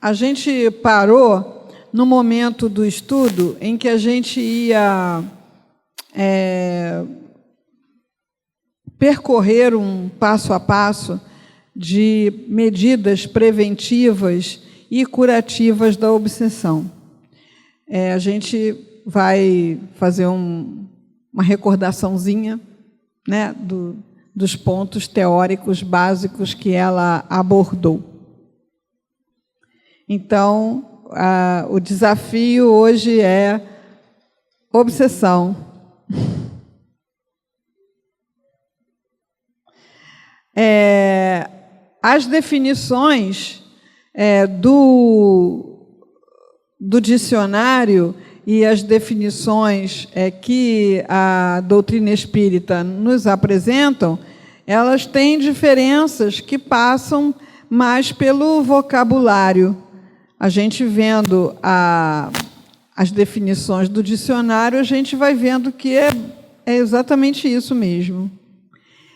A gente parou no momento do estudo em que a gente ia percorrer um passo a passo de medidas preventivas e curativas da obsessão. A gente vai fazer uma recordaçãozinha, né, dos pontos teóricos básicos que ela abordou. Então, o desafio hoje é obsessão. As definições do dicionário e as definições que a doutrina espírita nos apresentam, elas têm diferenças que passam mais pelo vocabulário. A gente vendo as definições do dicionário, a gente vai vendo que é exatamente isso mesmo.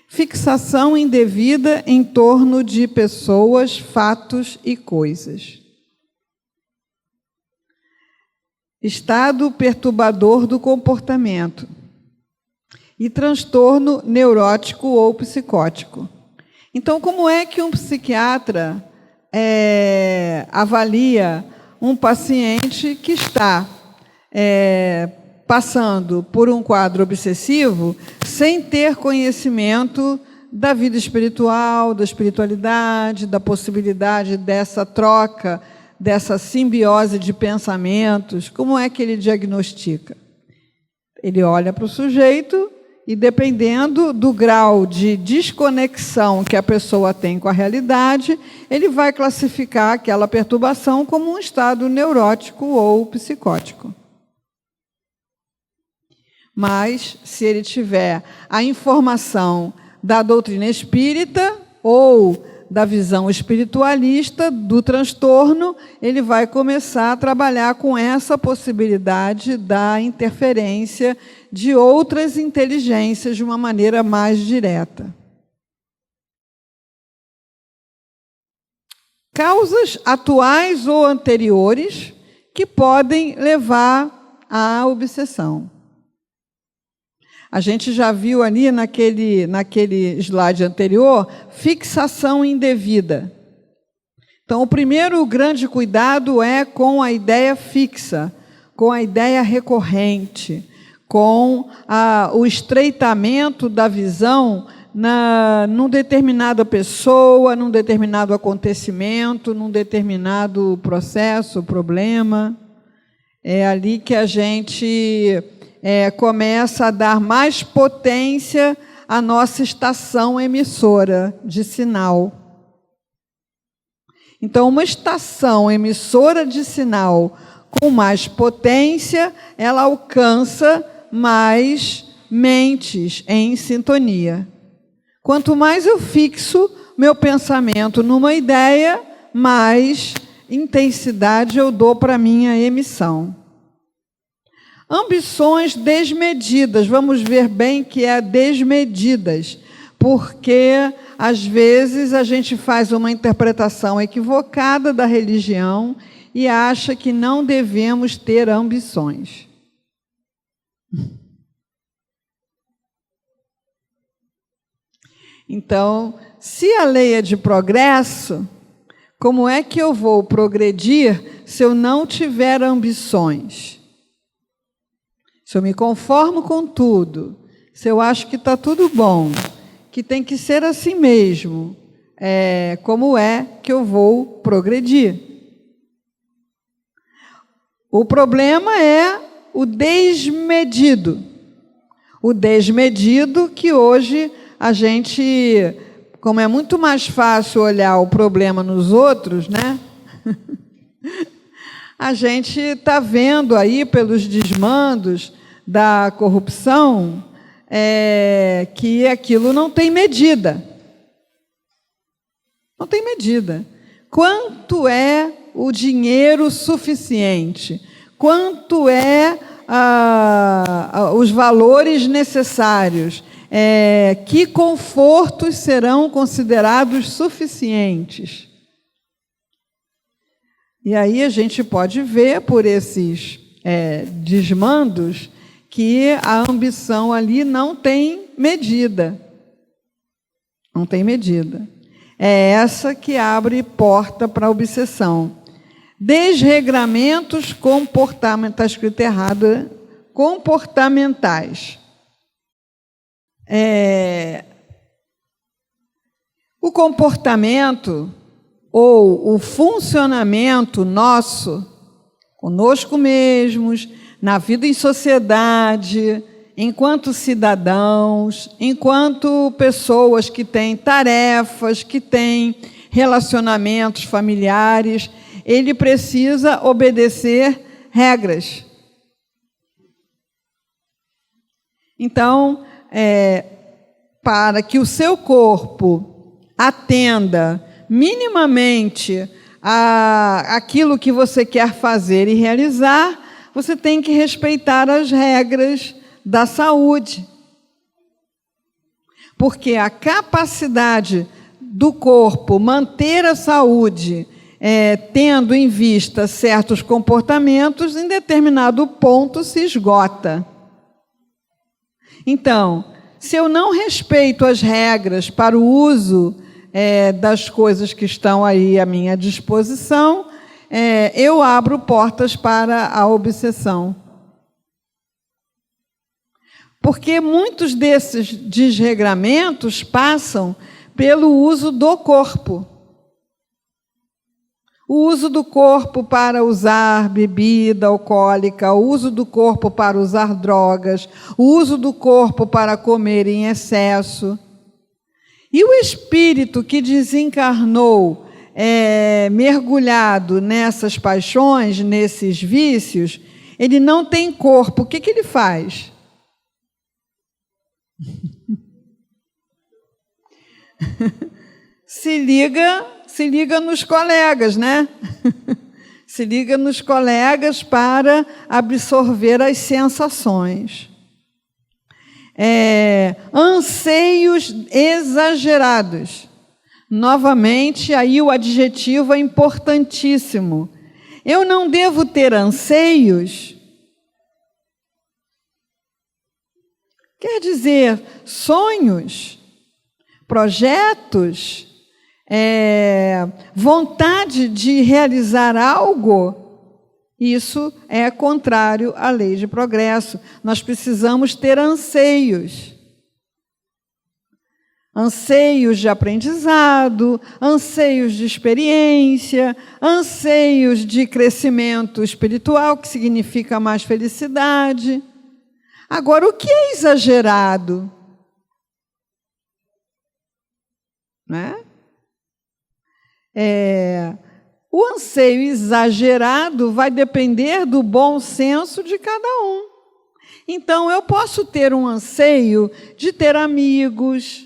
Fixação indevida em torno de pessoas, fatos e coisas. Estado perturbador do comportamento. E transtorno neurótico ou psicótico. Então, como é que um psiquiatra avalia um paciente que está passando por um quadro obsessivo sem ter conhecimento da vida espiritual, da espiritualidade, da possibilidade dessa troca, dessa simbiose de pensamentos? Como é que ele diagnostica? Ele olha para o sujeito e, dependendo do grau de desconexão que a pessoa tem com a realidade, ele vai classificar aquela perturbação como um estado neurótico ou psicótico. Mas, se ele tiver a informação da doutrina espírita ou da visão espiritualista do transtorno, ele vai começar a trabalhar com essa possibilidade da interferência de outras inteligências de uma maneira mais direta. Causas atuais ou anteriores que podem levar à obsessão. A gente já viu ali naquele slide anterior, fixação indevida. Então, o primeiro grande cuidado é com a ideia fixa, com a ideia recorrente, com o estreitamento da visão num determinada pessoa, num determinado acontecimento, num determinado processo, problema. É ali que a gente começa a dar mais potência à nossa estação emissora de sinal. Então, uma estação emissora de sinal com mais potência, ela alcança mais mentes em sintonia. Quanto mais eu fixo meu pensamento numa ideia, mais intensidade eu dou para a minha emissão. Ambições desmedidas, vamos ver bem que é desmedidas, porque às vezes a gente faz uma interpretação equivocada da religião e acha que não devemos ter ambições. Então, se a lei é de progresso, como é que eu vou progredir se eu não tiver ambições? Se eu me conformo com tudo, se eu acho que está tudo bom, que tem que ser assim mesmo, como é que eu vou progredir? O problema é o desmedido. O desmedido que hoje a gente, como é muito mais fácil olhar o problema nos outros, né? A gente está vendo aí pelos desmandos da corrupção que aquilo não tem medida. Não tem medida. Quanto é o dinheiro suficiente? Quanto é os valores necessários? Que confortos serão considerados suficientes? E aí a gente pode ver por esses desmandos que a ambição ali não tem medida. Não tem medida. É essa que abre porta para a obsessão. Desregramentos comportamentais, está escrito errado, comportamentais. O comportamento ou o funcionamento nosso, conosco mesmos, na vida em sociedade, enquanto cidadãos, enquanto pessoas que têm tarefas, que têm relacionamentos familiares, ele precisa obedecer regras. Então, para que o seu corpo atenda minimamente aquilo que você quer fazer e realizar, você tem que respeitar as regras da saúde. Porque a capacidade do corpo manter a saúde, tendo em vista certos comportamentos, em determinado ponto se esgota. Então, se eu não respeito as regras para o uso das coisas que estão aí à minha disposição, eu abro portas para a obsessão. Porque muitos desses desregramentos passam pelo uso do corpo. O uso do corpo para usar bebida alcoólica, o uso do corpo para usar drogas, o uso do corpo para comer em excesso. E o espírito que desencarnou, mergulhado nessas paixões, nesses vícios, ele não tem corpo. O que ele faz? Se liga nos colegas, né? Se liga nos colegas para absorver as sensações. Anseios exagerados. Novamente, aí o adjetivo é importantíssimo. Eu não devo ter anseios. Quer dizer, sonhos, projetos, vontade de realizar algo, isso é contrário à lei de progresso. Nós precisamos ter anseios. Anseios de aprendizado, anseios de experiência, anseios de crescimento espiritual, que significa mais felicidade. Agora, o que é exagerado? Né? O anseio exagerado vai depender do bom senso de cada um. Então, eu posso ter um anseio de ter amigos,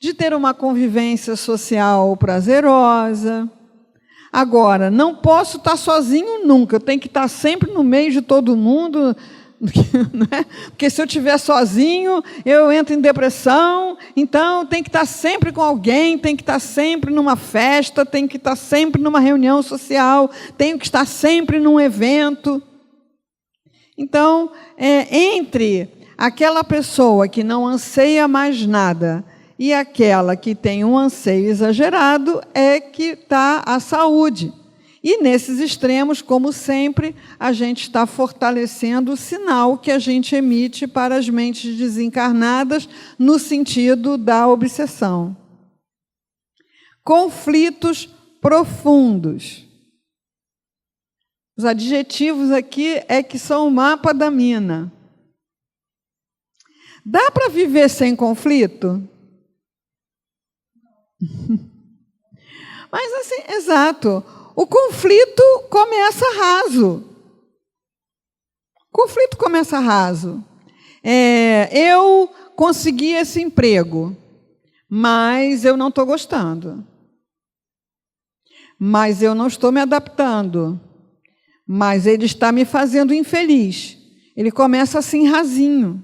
de ter uma convivência social prazerosa. Agora, não posso estar sozinho nunca, eu tenho que estar sempre no meio de todo mundo, né? Porque se eu estiver sozinho, eu entro em depressão, então tem que estar sempre com alguém, tem que estar sempre numa festa, tem que estar sempre numa reunião social, tenho que estar sempre num evento. Então, entre aquela pessoa que não anseia mais nada e aquela que tem um anseio exagerado, é que está a saúde. E nesses extremos, como sempre, a gente está fortalecendo o sinal que a gente emite para as mentes desencarnadas no sentido da obsessão. Conflitos profundos. Os adjetivos aqui é que são o mapa da mina. Dá para viver sem conflito? Mas assim, exato. O conflito começa raso. O conflito começa raso. Eu consegui esse emprego, mas eu não estou gostando. Mas eu não estou me adaptando. Mas ele está me fazendo infeliz. Ele começa assim rasinho.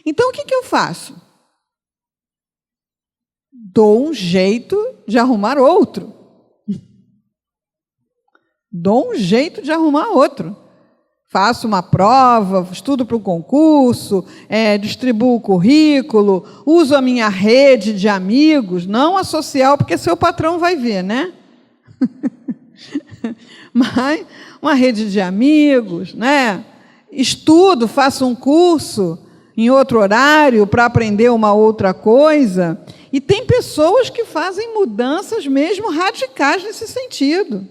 Então, o que eu faço? Dou um jeito de arrumar outro. Dou um jeito de arrumar outro. Faço uma prova, estudo para o concurso, distribuo o currículo, uso a minha rede de amigos, não a social, porque seu patrão vai ver, né? Mas uma rede de amigos, né? Estudo, faço um curso em outro horário para aprender uma outra coisa. E tem pessoas que fazem mudanças mesmo radicais nesse sentido.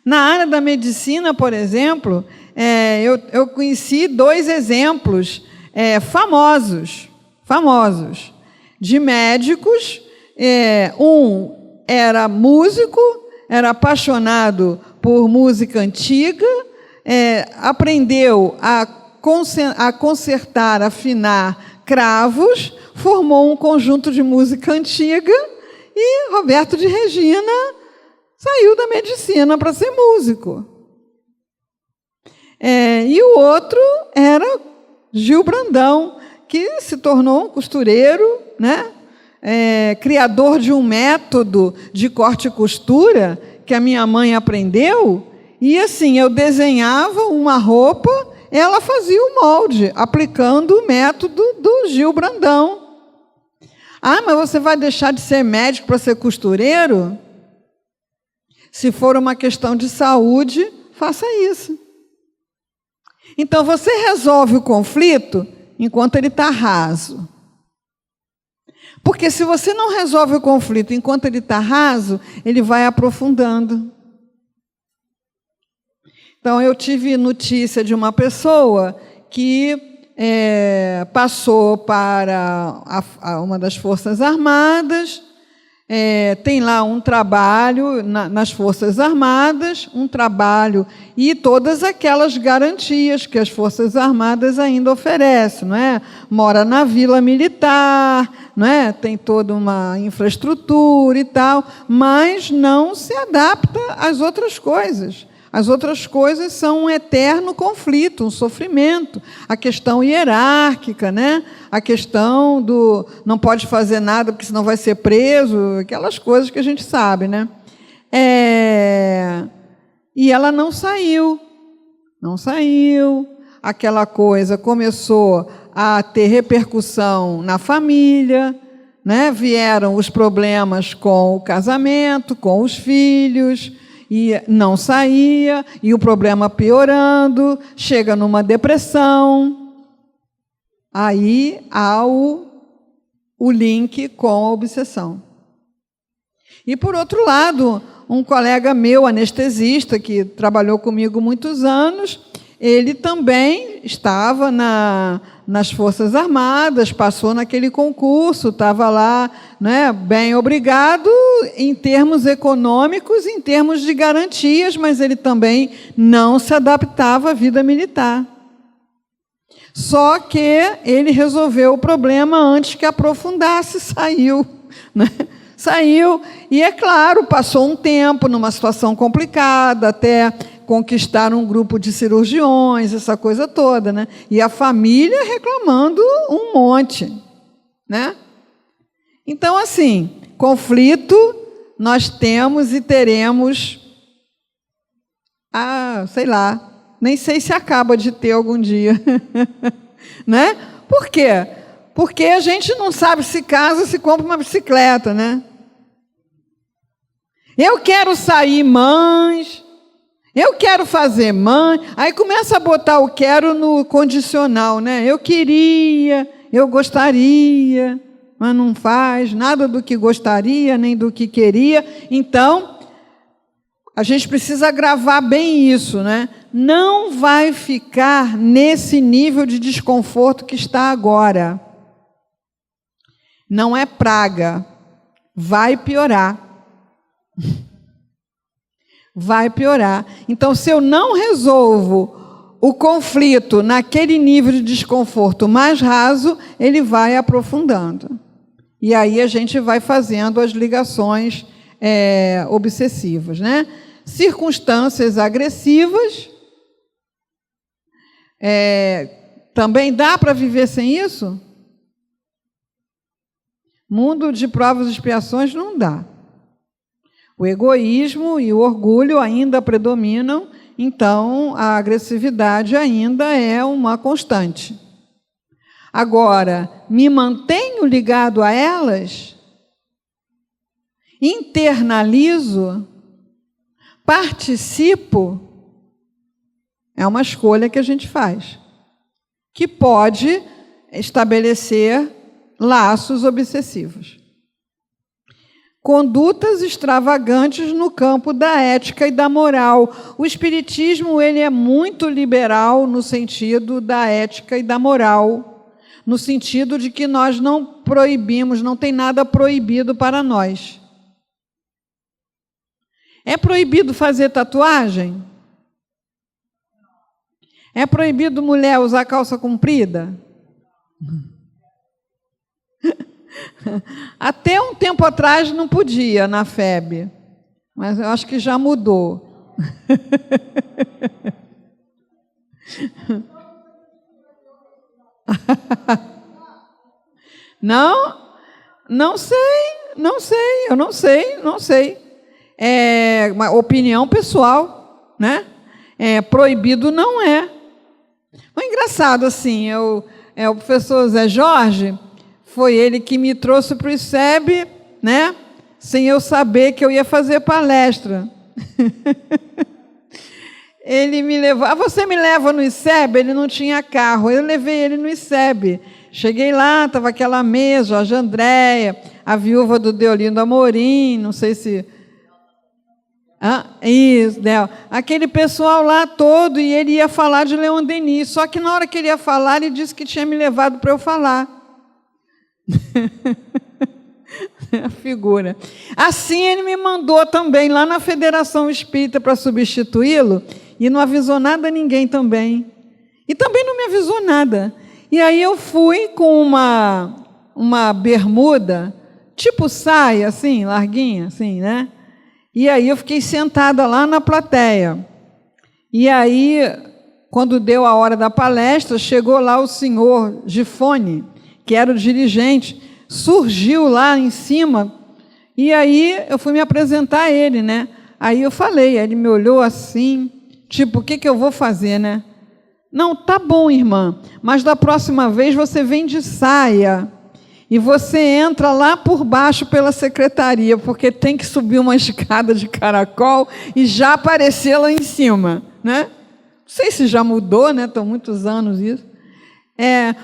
Na área da medicina, por exemplo, eu conheci 2 exemplos famosos, de médicos. Um era músico, era apaixonado por música antiga, aprendeu a consertar, afinar cravos, formou um conjunto de música antiga e Roberto de Regina saiu da medicina para ser músico. E o outro era Gil Brandão, que se tornou um costureiro, né? Criador de um método de corte e costura que a minha mãe aprendeu. E assim, eu desenhava uma roupa, ela fazia o molde, aplicando o método do Gil Brandão. Ah, mas você vai deixar de ser médico para ser costureiro? Se for uma questão de saúde, faça isso. Então, você resolve o conflito enquanto ele está raso. Porque se você não resolve o conflito enquanto ele está raso, ele vai aprofundando. Então, eu tive notícia de uma pessoa que passou para uma das Forças Armadas, tem lá um trabalho nas Forças Armadas, um trabalho e todas aquelas garantias que as Forças Armadas ainda oferecem, não é? Mora na Vila Militar, não é? Tem toda uma infraestrutura e tal, mas não se adapta às outras coisas. As outras coisas são um eterno conflito, um sofrimento. A questão hierárquica, né? A questão do não pode fazer nada porque senão vai ser preso, aquelas coisas que a gente sabe, né? E ela não saiu. Aquela coisa começou a ter repercussão na família, né? Vieram os problemas com o casamento, com os filhos, e não saía, e o problema piorando, chega numa depressão. Aí há o link com a obsessão. E, por outro lado, um colega meu, anestesista, que trabalhou comigo muitos anos, ele também estava nas Forças Armadas, passou naquele concurso, estava lá, né, bem obrigado em termos econômicos, em termos de garantias, mas ele também não se adaptava à vida militar. Só que ele resolveu o problema antes que aprofundasse, saiu, né? Saiu, e é claro, passou um tempo numa situação complicada, até conquistar um grupo de cirurgiões, essa coisa toda, né? E a família reclamando um monte, né? Então, assim, conflito nós temos e teremos, sei lá, nem sei se acaba de ter algum dia, né? Por quê? Porque a gente não sabe se casa, se compra uma bicicleta, né? Eu quero sair, mães. Eu quero fazer mãe, aí começa a botar o quero no condicional, né? Eu queria, eu gostaria, mas não faz nada do que gostaria, nem do que queria. Então, a gente precisa gravar bem isso, né? Não vai ficar nesse nível de desconforto que está agora. Não é praga, vai piorar. Vai piorar. Então, se eu não resolvo o conflito naquele nível de desconforto mais raso, ele vai aprofundando. E aí a gente vai fazendo as ligações obsessivas, né? Circunstâncias agressivas. Também dá para viver sem isso? Mundo de provas e expiações não dá. O egoísmo e o orgulho ainda predominam, então a agressividade ainda é uma constante. Agora, me mantenho ligado a elas? Internalizo? Participo? É uma escolha que a gente faz, que pode estabelecer laços obsessivos. Condutas extravagantes no campo da ética e da moral. O espiritismo ele é muito liberal no sentido da ética e da moral, no sentido de que nós não proibimos, não tem nada proibido para nós. É proibido fazer tatuagem? É proibido mulher usar calça comprida? Até um tempo atrás não podia na FEB, mas eu acho que já mudou. Não sei, eu não sei. É uma opinião pessoal, né? Proibido não é. Mas engraçado assim, o professor Zé Jorge, foi ele que me trouxe para o ICEB, né? Sem eu saber que eu ia fazer palestra. Ele me levou. Você me leva no ICEB? Ele não tinha carro. Eu levei ele no ICEB. Cheguei lá, estava aquela mesa, Jorge Andréia, a viúva do Deolindo Amorim, não sei se... isso, Del. Aquele pessoal lá todo, e ele ia falar de Leon Denis. Só que na hora que ele ia falar, ele disse que tinha me levado para eu falar. A figura. Assim ele me mandou também lá na Federação Espírita para substituí-lo e não avisou nada a ninguém também. E também não me avisou nada. E aí eu fui com uma bermuda, tipo saia, assim, larguinha, assim, né? E aí eu fiquei sentada lá na plateia. E aí, quando deu a hora da palestra, chegou lá o senhor Gifone, que era o dirigente, surgiu lá em cima, e aí eu fui me apresentar a ele, né? Aí eu falei, aí ele me olhou assim, tipo, o que eu vou fazer, né? Não, tá bom, irmã, mas da próxima vez você vem de saia e você entra lá por baixo pela secretaria, porque tem que subir uma escada de caracol e já aparecer lá em cima, né? Não sei se já mudou, né? Estão muitos anos isso.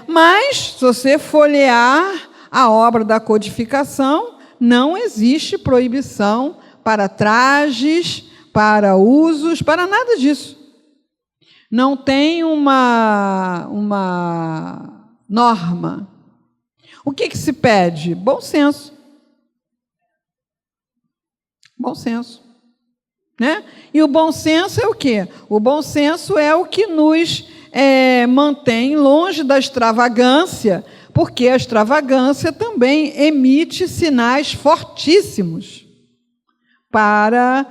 Mas, se você folhear a obra da codificação, não existe proibição para trajes, para usos, para nada disso. Não tem uma norma. O que se pede? Bom senso. Bom senso. Né? E o bom senso é o quê? O bom senso é o que nos mantém longe da extravagância, porque a extravagância também emite sinais fortíssimos para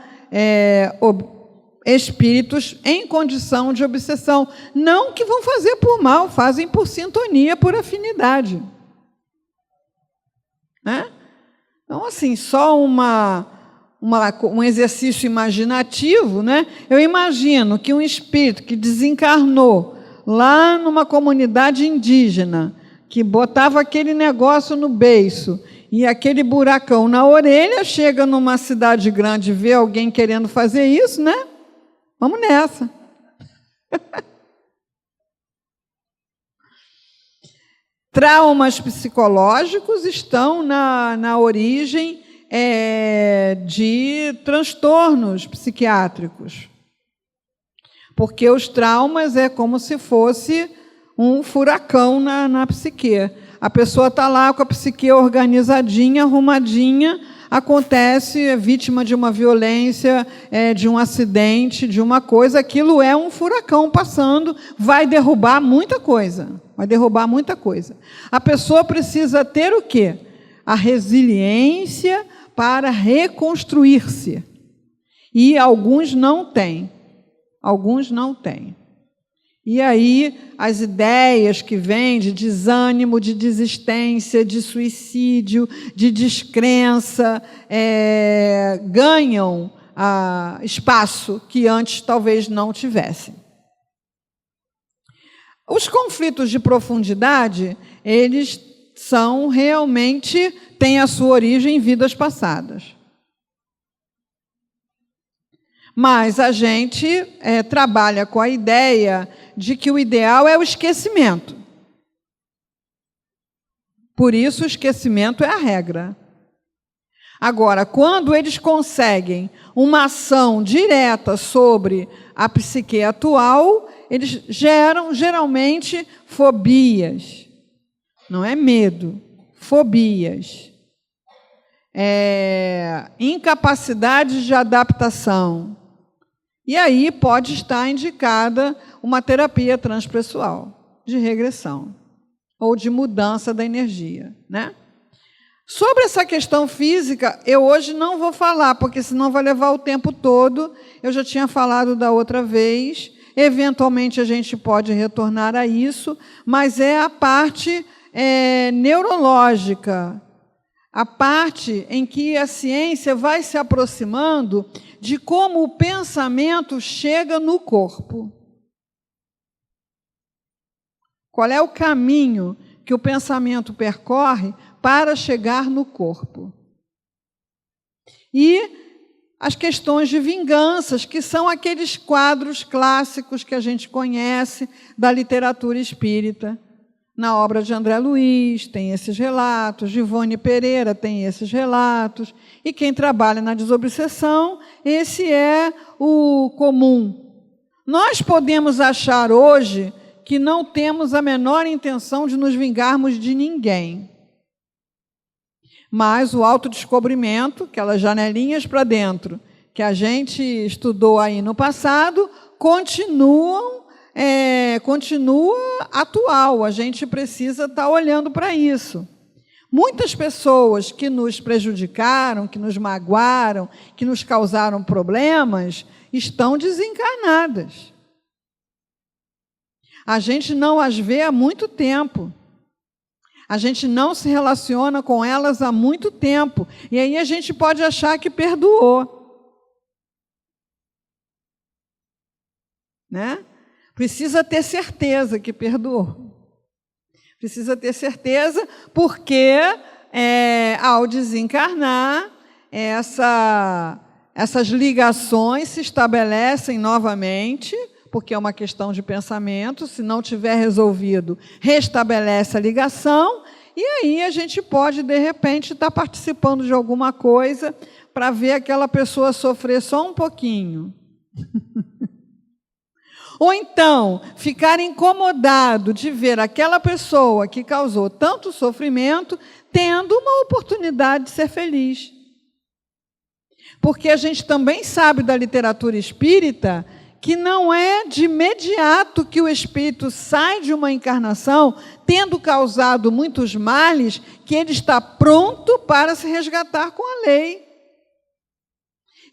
espíritos em condição de obsessão. Não que vão fazer por mal, fazem por sintonia, por afinidade. Né? Então, assim, só um exercício imaginativo, né? Eu imagino que um espírito que desencarnou lá numa comunidade indígena, que botava aquele negócio no beiço e aquele buracão na orelha, chega numa cidade grande e vê alguém querendo fazer isso, né? Vamos nessa. Traumas psicológicos estão na origem de transtornos psiquiátricos. Porque os traumas é como se fosse um furacão na psique. A pessoa está lá com a psique organizadinha, arrumadinha, acontece, é vítima de uma violência, de um acidente, de uma coisa, aquilo é um furacão passando, vai derrubar muita coisa. Vai derrubar muita coisa. A pessoa precisa ter o quê? A resiliência para reconstruir-se. E alguns não têm. Alguns não têm. E aí as ideias que vêm de desânimo, de desistência, de suicídio, de descrença, ganham espaço que antes talvez não tivessem. Os conflitos de profundidade, eles são realmente, têm a sua origem em vidas passadas. Mas a gente trabalha com a ideia de que o ideal é o esquecimento. Por isso, o esquecimento é a regra. Agora, quando eles conseguem uma ação direta sobre a psique atual, eles geram, geralmente, fobias. Não é medo, fobias. Incapacidade de adaptação. E aí pode estar indicada uma terapia transpessoal, de regressão, ou de mudança da energia, né? Sobre essa questão física, eu hoje não vou falar, porque senão vai levar o tempo todo. Eu já tinha falado da outra vez. Eventualmente a gente pode retornar a isso, mas é a parte neurológica, a parte em que a ciência vai se aproximando de como o pensamento chega no corpo. Qual é o caminho que o pensamento percorre para chegar no corpo? E as questões de vinganças, que são aqueles quadros clássicos que a gente conhece da literatura espírita. Na obra de André Luiz tem esses relatos, de Ivone Pereira tem esses relatos, e quem trabalha na desobsessão, esse é o comum. Nós podemos achar hoje que não temos a menor intenção de nos vingarmos de ninguém. Mas o autodescobrimento, aquelas janelinhas para dentro, que a gente estudou aí no passado, continua atual. A gente precisa estar olhando para isso. Muitas pessoas que nos prejudicaram, que nos magoaram, que nos causaram problemas, estão desencarnadas. A gente não as vê há muito tempo. A gente não se relaciona com elas há muito tempo. E aí a gente pode achar que perdoou. Né? Precisa ter certeza que perdoou. Precisa ter certeza, porque ao desencarnar, essas ligações se estabelecem novamente, porque é uma questão de pensamento. Se não tiver resolvido, restabelece a ligação, e aí a gente pode, de repente, estar participando de alguma coisa para ver aquela pessoa sofrer só um pouquinho. Ou então, ficar incomodado de ver aquela pessoa que causou tanto sofrimento tendo uma oportunidade de ser feliz. Porque a gente também sabe da literatura espírita que não é de imediato que o espírito sai de uma encarnação, tendo causado muitos males, que ele está pronto para se resgatar com a lei.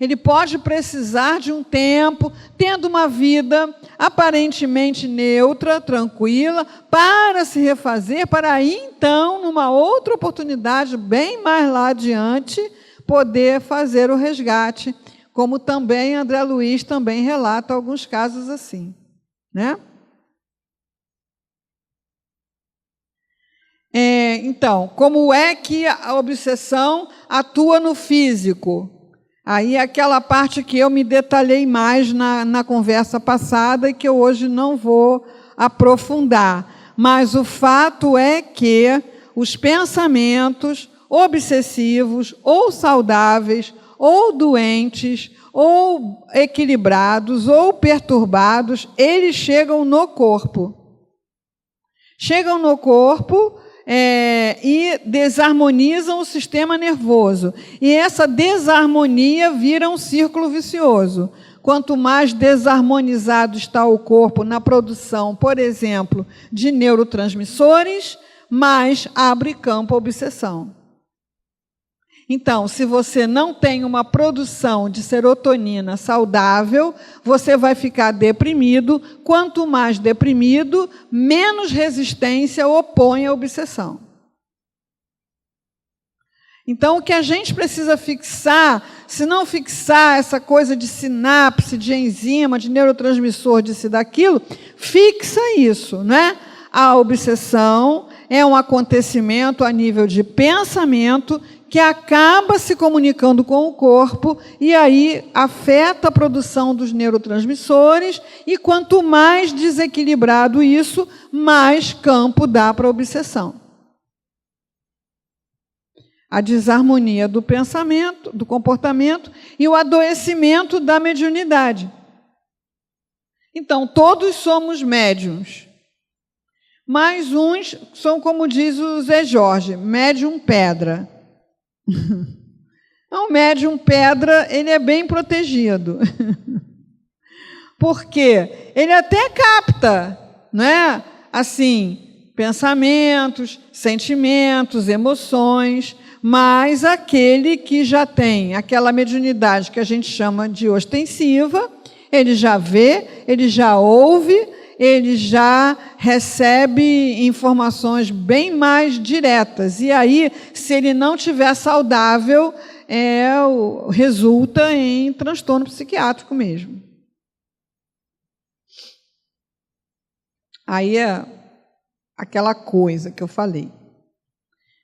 Ele pode precisar de um tempo, tendo uma vida aparentemente neutra, tranquila, para se refazer, para aí então, numa outra oportunidade, bem mais lá adiante, poder fazer o resgate. Como também André Luiz também relata alguns casos assim, né? Então, como é que a obsessão atua no físico? Aí é aquela parte que eu me detalhei mais na conversa passada e que eu hoje não vou aprofundar. Mas o fato é que os pensamentos obsessivos ou saudáveis, ou doentes, ou equilibrados, ou perturbados, eles chegam no corpo. Chegam no corpo e desarmonizam o sistema nervoso. E essa desarmonia vira um círculo vicioso. Quanto mais desarmonizado está o corpo na produção, por exemplo, de neurotransmissores, mais abre campo à obsessão. Então, se você não tem uma produção de serotonina saudável, você vai ficar deprimido. Quanto mais deprimido, menos resistência opõe à obsessão. Então, o que a gente precisa fixar, se não fixar essa coisa de sinapse, de enzima, de neurotransmissor, disso e daquilo, fixa isso, né? A obsessão é um acontecimento a nível de pensamento que acaba se comunicando com o corpo e aí afeta a produção dos neurotransmissores, e quanto mais desequilibrado isso, mais campo dá para a obsessão. A desarmonia do pensamento, do comportamento e o adoecimento da mediunidade. Então, todos somos médiuns, mas uns são, como diz o Zé Jorge, médium pedra. Então, o médium pedra, ele é bem protegido. Porque ele até capta, né? Assim, pensamentos, sentimentos, emoções, mas aquele que já tem aquela mediunidade que a gente chama de ostensiva, ele já vê, ele já ouve, ele já recebe informações bem mais diretas. E aí, se ele não estiver saudável, resulta em transtorno psiquiátrico mesmo. Aí é aquela coisa que eu falei.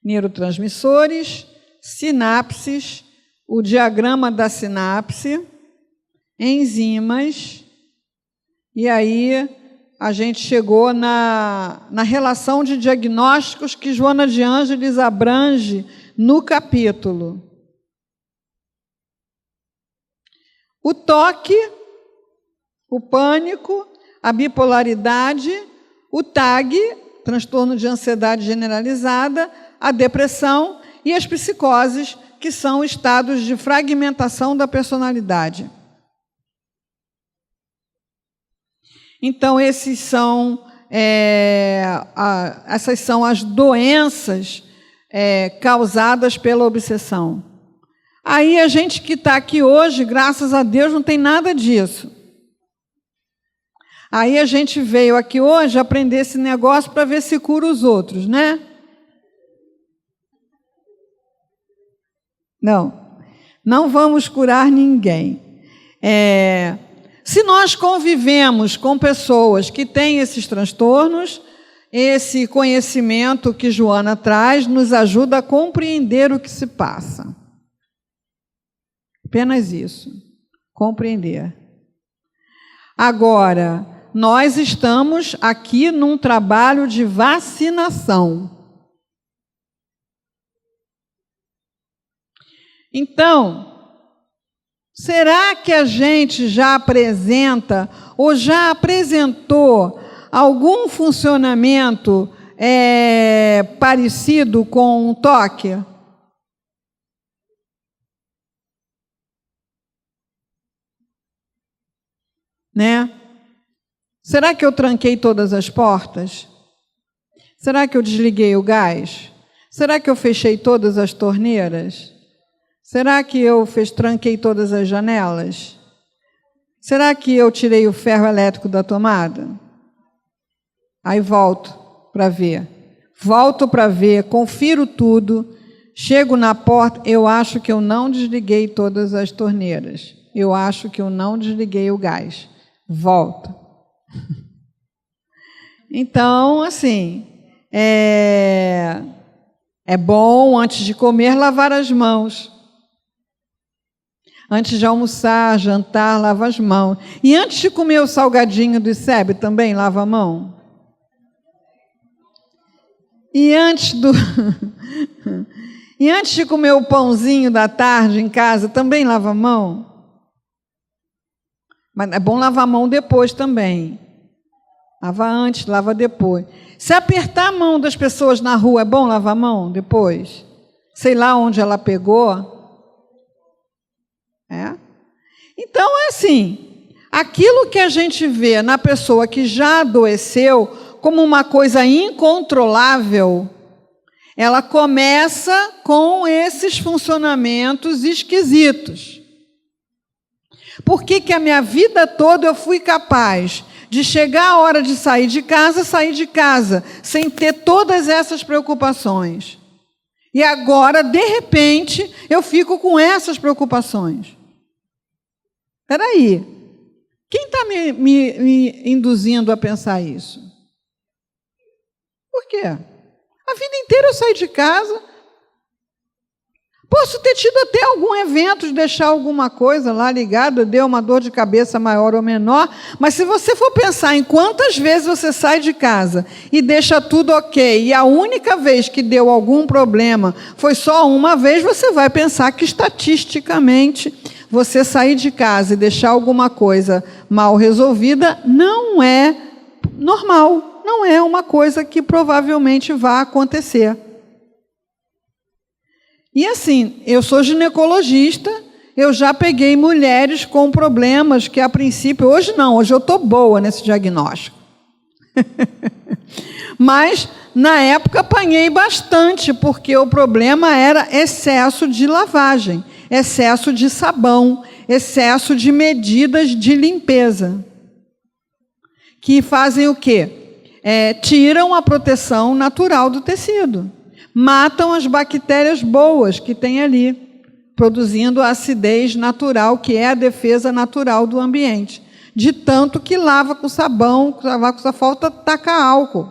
Neurotransmissores, sinapses, o diagrama da sinapse, enzimas, e aí a gente chegou na relação de diagnósticos que Joana de Ângeles abrange no capítulo. O toque, o pânico, a bipolaridade, o TAG, transtorno de ansiedade generalizada, a depressão e as psicoses, que são estados de fragmentação da personalidade. Então, essas são as doenças causadas pela obsessão. Aí a gente que está aqui hoje, graças a Deus, não tem nada disso. Aí a gente veio aqui hoje aprender esse negócio para ver se cura os outros, né? Não vamos curar ninguém. Se nós convivemos com pessoas que têm esses transtornos, esse conhecimento que Joana traz nos ajuda a compreender o que se passa. Apenas isso, compreender. Agora, nós estamos aqui num trabalho de vacinação. Então, será que a gente já apresenta ou já apresentou algum funcionamento parecido com um toque? Né? Será que eu tranquei todas as portas? Será que eu desliguei o gás? Será que eu fechei todas as torneiras? Será que eu tranquei todas as janelas? Será que eu tirei o ferro elétrico da tomada? Aí volto para ver. Volto para ver, confiro tudo, chego na porta, eu acho que eu não desliguei todas as torneiras. Eu acho que eu não desliguei o gás. Volto. Então, assim, é bom, antes de comer, lavar as mãos. Antes de almoçar, jantar, lava as mãos. E antes de comer o salgadinho do ICEB, também lava a mão. E antes de comer o pãozinho da tarde em casa, também lava a mão. Mas é bom lavar a mão depois também. Lava antes, lava depois. Se apertar a mão das pessoas na rua, é bom lavar a mão depois? Sei lá onde ela pegou. Então, é assim, aquilo que a gente vê na pessoa que já adoeceu como uma coisa incontrolável, ela começa com esses funcionamentos esquisitos. Por que que a minha vida toda eu fui capaz de chegar a hora de sair de casa, sem ter todas essas preocupações? E agora, de repente, eu fico com essas preocupações. Espera aí. Quem está me induzindo a pensar isso? Por quê? A vida inteira eu saí de casa. Posso ter tido até algum evento de deixar alguma coisa lá ligada, deu uma dor de cabeça maior ou menor, mas se você for pensar em quantas vezes você sai de casa e deixa tudo ok, e a única vez que deu algum problema foi só uma vez, você vai pensar que estatisticamente você sair de casa e deixar alguma coisa mal resolvida não é normal, não é uma coisa que provavelmente vá acontecer. E assim, eu sou ginecologista, eu já peguei mulheres com problemas que a princípio, hoje não, hoje eu estou boa nesse diagnóstico. Mas na época apanhei bastante, porque o problema era excesso de lavagem, excesso de sabão, excesso de medidas de limpeza. Que fazem o quê? Tiram a proteção natural do tecido. Matam as bactérias boas que tem ali, produzindo a acidez natural, que é a defesa natural do ambiente. De tanto que lava com sabão, lavar com essa falta, taca álcool.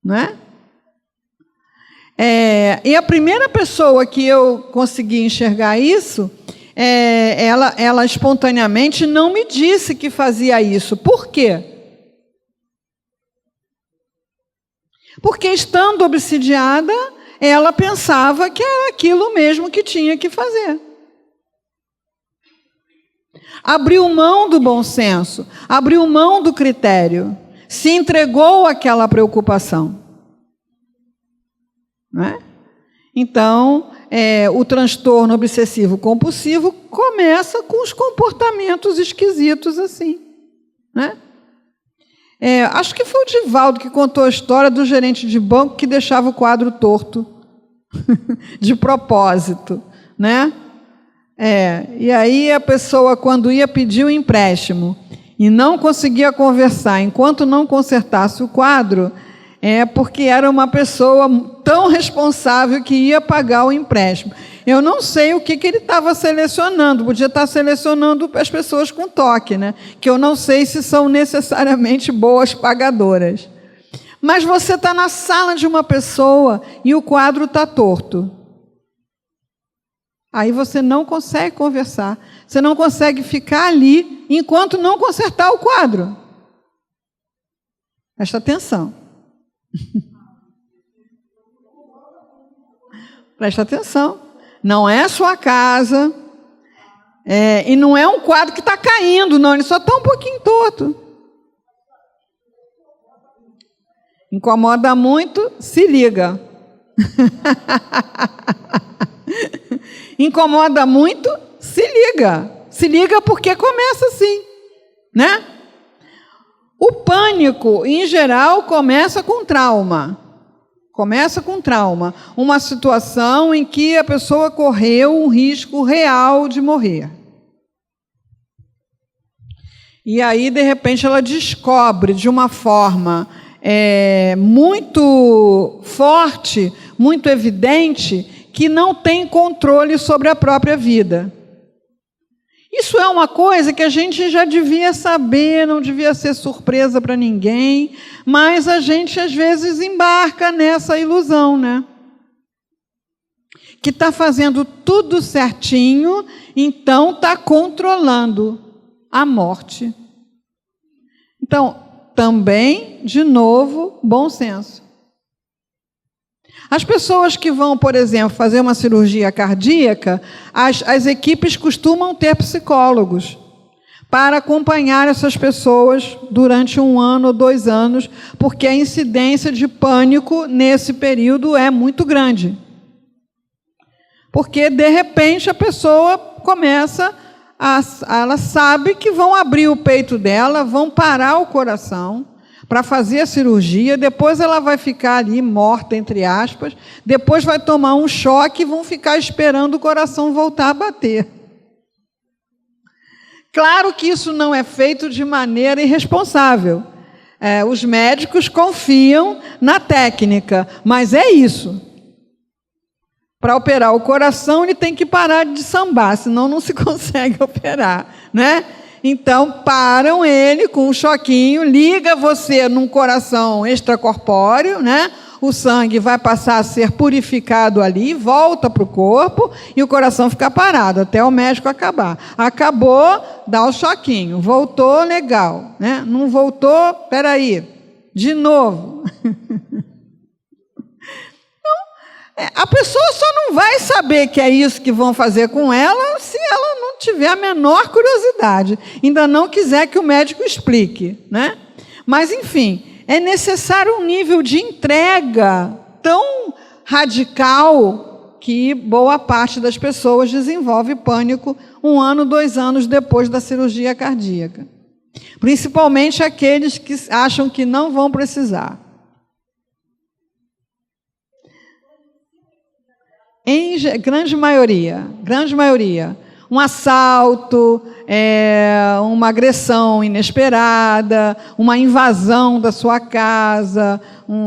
Não é? E a primeira pessoa que eu consegui enxergar isso, ela espontaneamente não me disse que fazia isso. Por quê? Porque, estando obsidiada, ela pensava que era aquilo mesmo que tinha que fazer. Abriu mão do bom senso, abriu mão do critério, se entregou àquela preocupação. Não é? Então, o transtorno obsessivo-compulsivo começa com os comportamentos esquisitos assim, né? Acho que foi o Divaldo que contou a história do gerente de banco que deixava o quadro torto, de propósito, né? E aí a pessoa, quando ia pedir o empréstimo e não conseguia conversar enquanto não consertasse o quadro, porque era uma pessoa tão responsável que ia pagar o empréstimo. Eu não sei o que ele estava selecionando, podia estar selecionando as pessoas com toque, né? Que eu não sei se são necessariamente boas pagadoras. Mas você está na sala de uma pessoa e o quadro está torto. Aí você não consegue conversar, você não consegue ficar ali enquanto não consertar o quadro. Presta atenção. Presta atenção. Não é a sua casa, e não é um quadro que está caindo, não, ele só está um pouquinho torto. Incomoda muito, se liga. Incomoda muito, se liga. Se liga porque começa assim, né? O pânico, em geral, começa com trauma. Começa com trauma, uma situação em que a pessoa correu um risco real de morrer. E aí, de repente, ela descobre de uma forma muito forte, muito evidente, que não tem controle sobre a própria vida. Isso é uma coisa que a gente já devia saber, não devia ser surpresa para ninguém, mas a gente, às vezes, embarca nessa ilusão, né? Que está fazendo tudo certinho, então está controlando a morte. Então, também, de novo, bom senso. As pessoas que vão, por exemplo, fazer uma cirurgia cardíaca, as equipes costumam ter psicólogos para acompanhar essas pessoas durante 1 ano ou 2 anos, porque a incidência de pânico nesse período é muito grande. Porque, de repente, a pessoa começa, ela sabe que vão abrir o peito dela, vão parar o coração, para fazer a cirurgia, depois ela vai ficar ali morta, entre aspas, depois vai tomar um choque e vão ficar esperando o coração voltar a bater. Claro que isso não é feito de maneira irresponsável. Os médicos confiam na técnica, mas é isso. Para operar o coração, ele tem que parar de sambar, senão não se consegue operar, né? Então, param ele com um choquinho, liga você num coração extracorpóreo, né? O sangue vai passar a ser purificado ali, volta para o corpo e o coração fica parado até o médico acabar. Acabou, dá o choquinho. Voltou, legal, né? Não voltou, espera aí, de novo. A pessoa só não vai saber que é isso que vão fazer com ela se ela não tiver a menor curiosidade, ainda não quiser que o médico explique, né? Mas, enfim, é necessário um nível de entrega tão radical que boa parte das pessoas desenvolve pânico 1 ano, 2 anos depois da cirurgia cardíaca. Principalmente aqueles que acham que não vão precisar. Em grande maioria, um assalto, uma agressão inesperada, uma invasão da sua casa,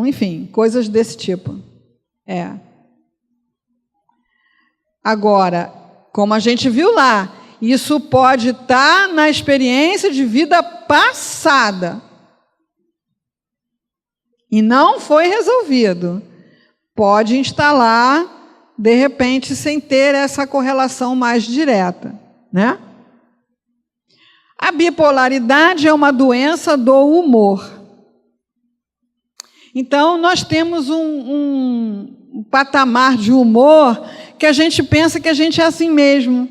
enfim, coisas desse tipo. Agora, como a gente viu lá, isso pode estar na experiência de vida passada e não foi resolvido. Pode instalar de repente, sem ter essa correlação mais direta, né? A bipolaridade é uma doença do humor. Então, nós temos um patamar de humor que a gente pensa que a gente é assim mesmo.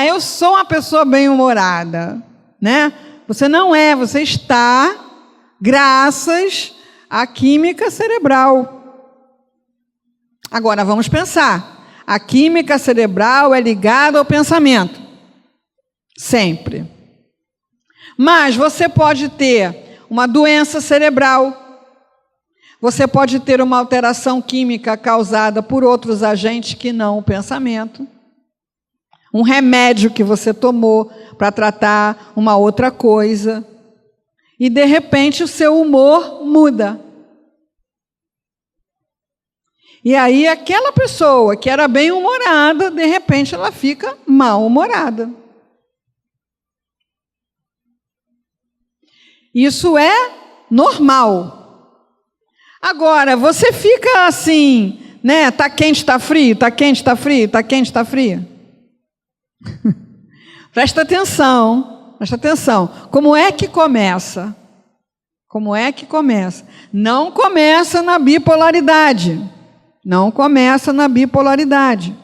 Eu sou uma pessoa bem-humorada, né? Você não é, você está graças à química cerebral. Agora, vamos pensar. A química cerebral é ligada ao pensamento. Sempre. Mas você pode ter uma doença cerebral. Você pode ter uma alteração química causada por outros agentes que não o pensamento. Um remédio que você tomou para tratar uma outra coisa. E, de repente, o seu humor muda. E aí, aquela pessoa que era bem-humorada, de repente, ela fica mal-humorada. Isso é normal. Agora, você fica assim, né? Tá quente, tá frio, tá quente, tá frio, tá quente, tá frio. Presta atenção, presta atenção. Como é que começa? Como é que começa? Não começa na bipolaridade. Não começa na bipolaridade.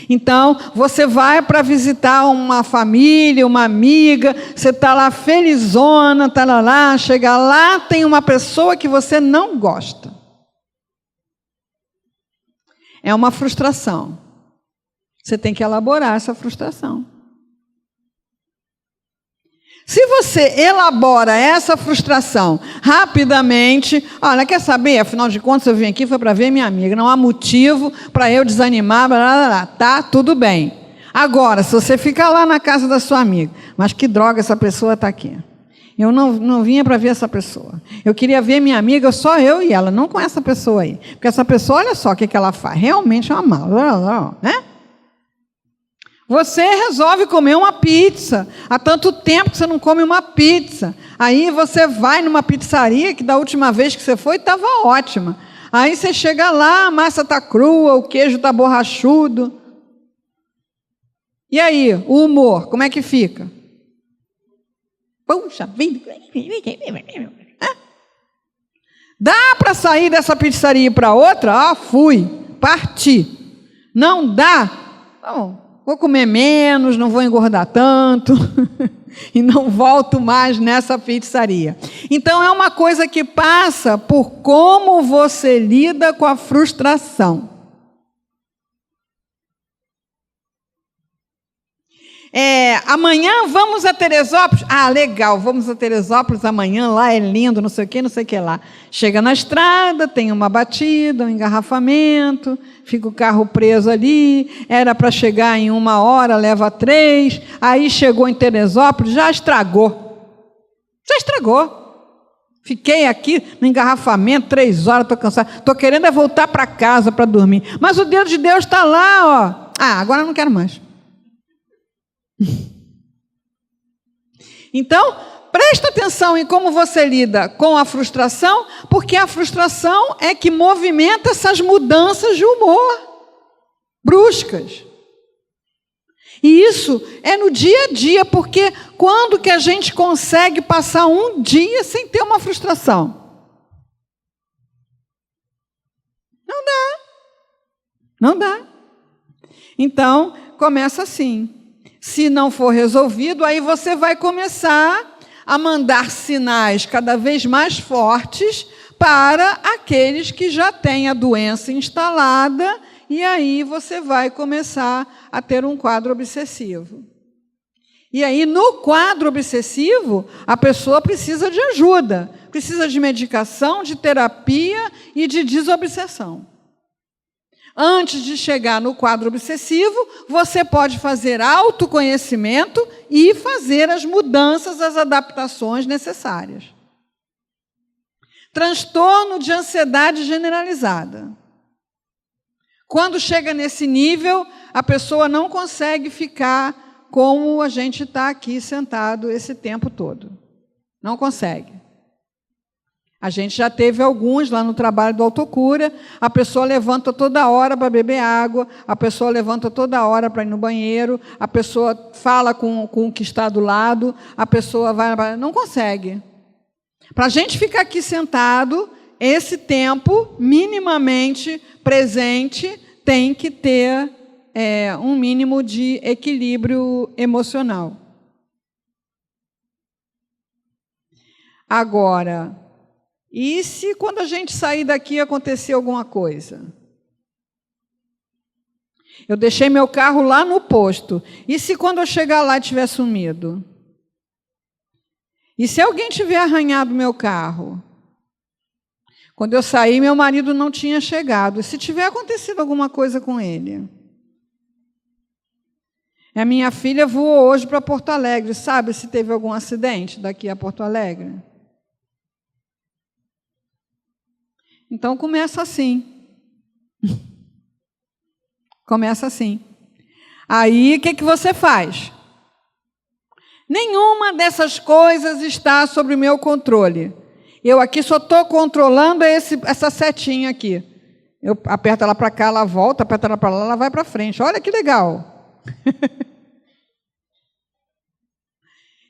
Então, você vai para visitar uma família, uma amiga, você está lá felizona, está lá, chega lá, tem uma pessoa que você não gosta. É uma frustração. Você tem que elaborar essa frustração. Se você elabora essa frustração rapidamente, olha, quer saber? Afinal de contas, eu vim aqui foi para ver minha amiga, não há motivo para eu desanimar, blá, blá, blá, tá? Tudo bem. Agora, se você ficar lá na casa da sua amiga, mas que droga, essa pessoa está aqui. Eu não vinha para ver essa pessoa. Eu queria ver minha amiga, só eu e ela, não com essa pessoa aí. Porque essa pessoa, olha só o que ela faz, realmente é uma mala, né? Você resolve comer uma pizza. Há tanto tempo que você não come uma pizza. Aí você vai numa pizzaria que da última vez que você foi estava ótima. Aí você chega lá, a massa está crua, o queijo está borrachudo. E aí, o humor, como é que fica? Puxa vida. Dá para sair dessa pizzaria e ir para outra? Fui, parti. Não dá? Bom, vou comer menos, não vou engordar tanto e não volto mais nessa pizzaria. Então, é uma coisa que passa por como você lida com a frustração. Amanhã vamos a Teresópolis. Ah, legal, vamos a Teresópolis amanhã, lá é lindo, não sei o que lá. Chega na estrada, tem uma batida, um engarrafamento, fica o carro preso ali, era para chegar em 1 hora, leva 3, aí chegou em Teresópolis, já estragou. Fiquei aqui no engarrafamento 3 horas, estou cansado, estou querendo voltar para casa para dormir. Mas o dedo de Deus está lá, ó. Ah, agora eu não quero mais. Então, presta atenção em como você lida com a frustração, porque a frustração é que movimenta essas mudanças de humor bruscas. E isso é no dia a dia, porque quando que a gente consegue passar um dia sem ter uma frustração? Não dá. Então, começa assim. Se não for resolvido, aí você vai começar a mandar sinais cada vez mais fortes para aqueles que já têm a doença instalada, e aí você vai começar a ter um quadro obsessivo. E aí, no quadro obsessivo, a pessoa precisa de ajuda, precisa de medicação, de terapia e de desobsessão. Antes de chegar no quadro obsessivo, você pode fazer autoconhecimento e fazer as mudanças, as adaptações necessárias. Transtorno de ansiedade generalizada. Quando chega nesse nível, a pessoa não consegue ficar como a gente está aqui sentado esse tempo todo. Não consegue. A gente já teve alguns lá no trabalho do Autocura, a pessoa levanta toda hora para beber água, a pessoa levanta toda hora para ir no banheiro, a pessoa fala com o que está do lado, a pessoa vai... Não consegue. Para a gente ficar aqui sentado, esse tempo minimamente presente tem que ter um mínimo de equilíbrio emocional. Agora... E se quando a gente sair daqui acontecer alguma coisa? Eu deixei meu carro lá no posto. E se quando eu chegar lá tiver sumido? E se alguém tiver arranhado meu carro? Quando eu saí, meu marido não tinha chegado. E se tiver acontecido alguma coisa com ele? A minha filha voou hoje para Porto Alegre. Sabe se teve algum acidente daqui a Porto Alegre? Então, começa assim. Começa assim. Aí, o que você faz? Nenhuma dessas coisas está sob o meu controle. Eu aqui só estou controlando essa setinha aqui. Eu aperto ela para cá, ela volta, aperto ela para lá, ela vai para frente. Olha que legal.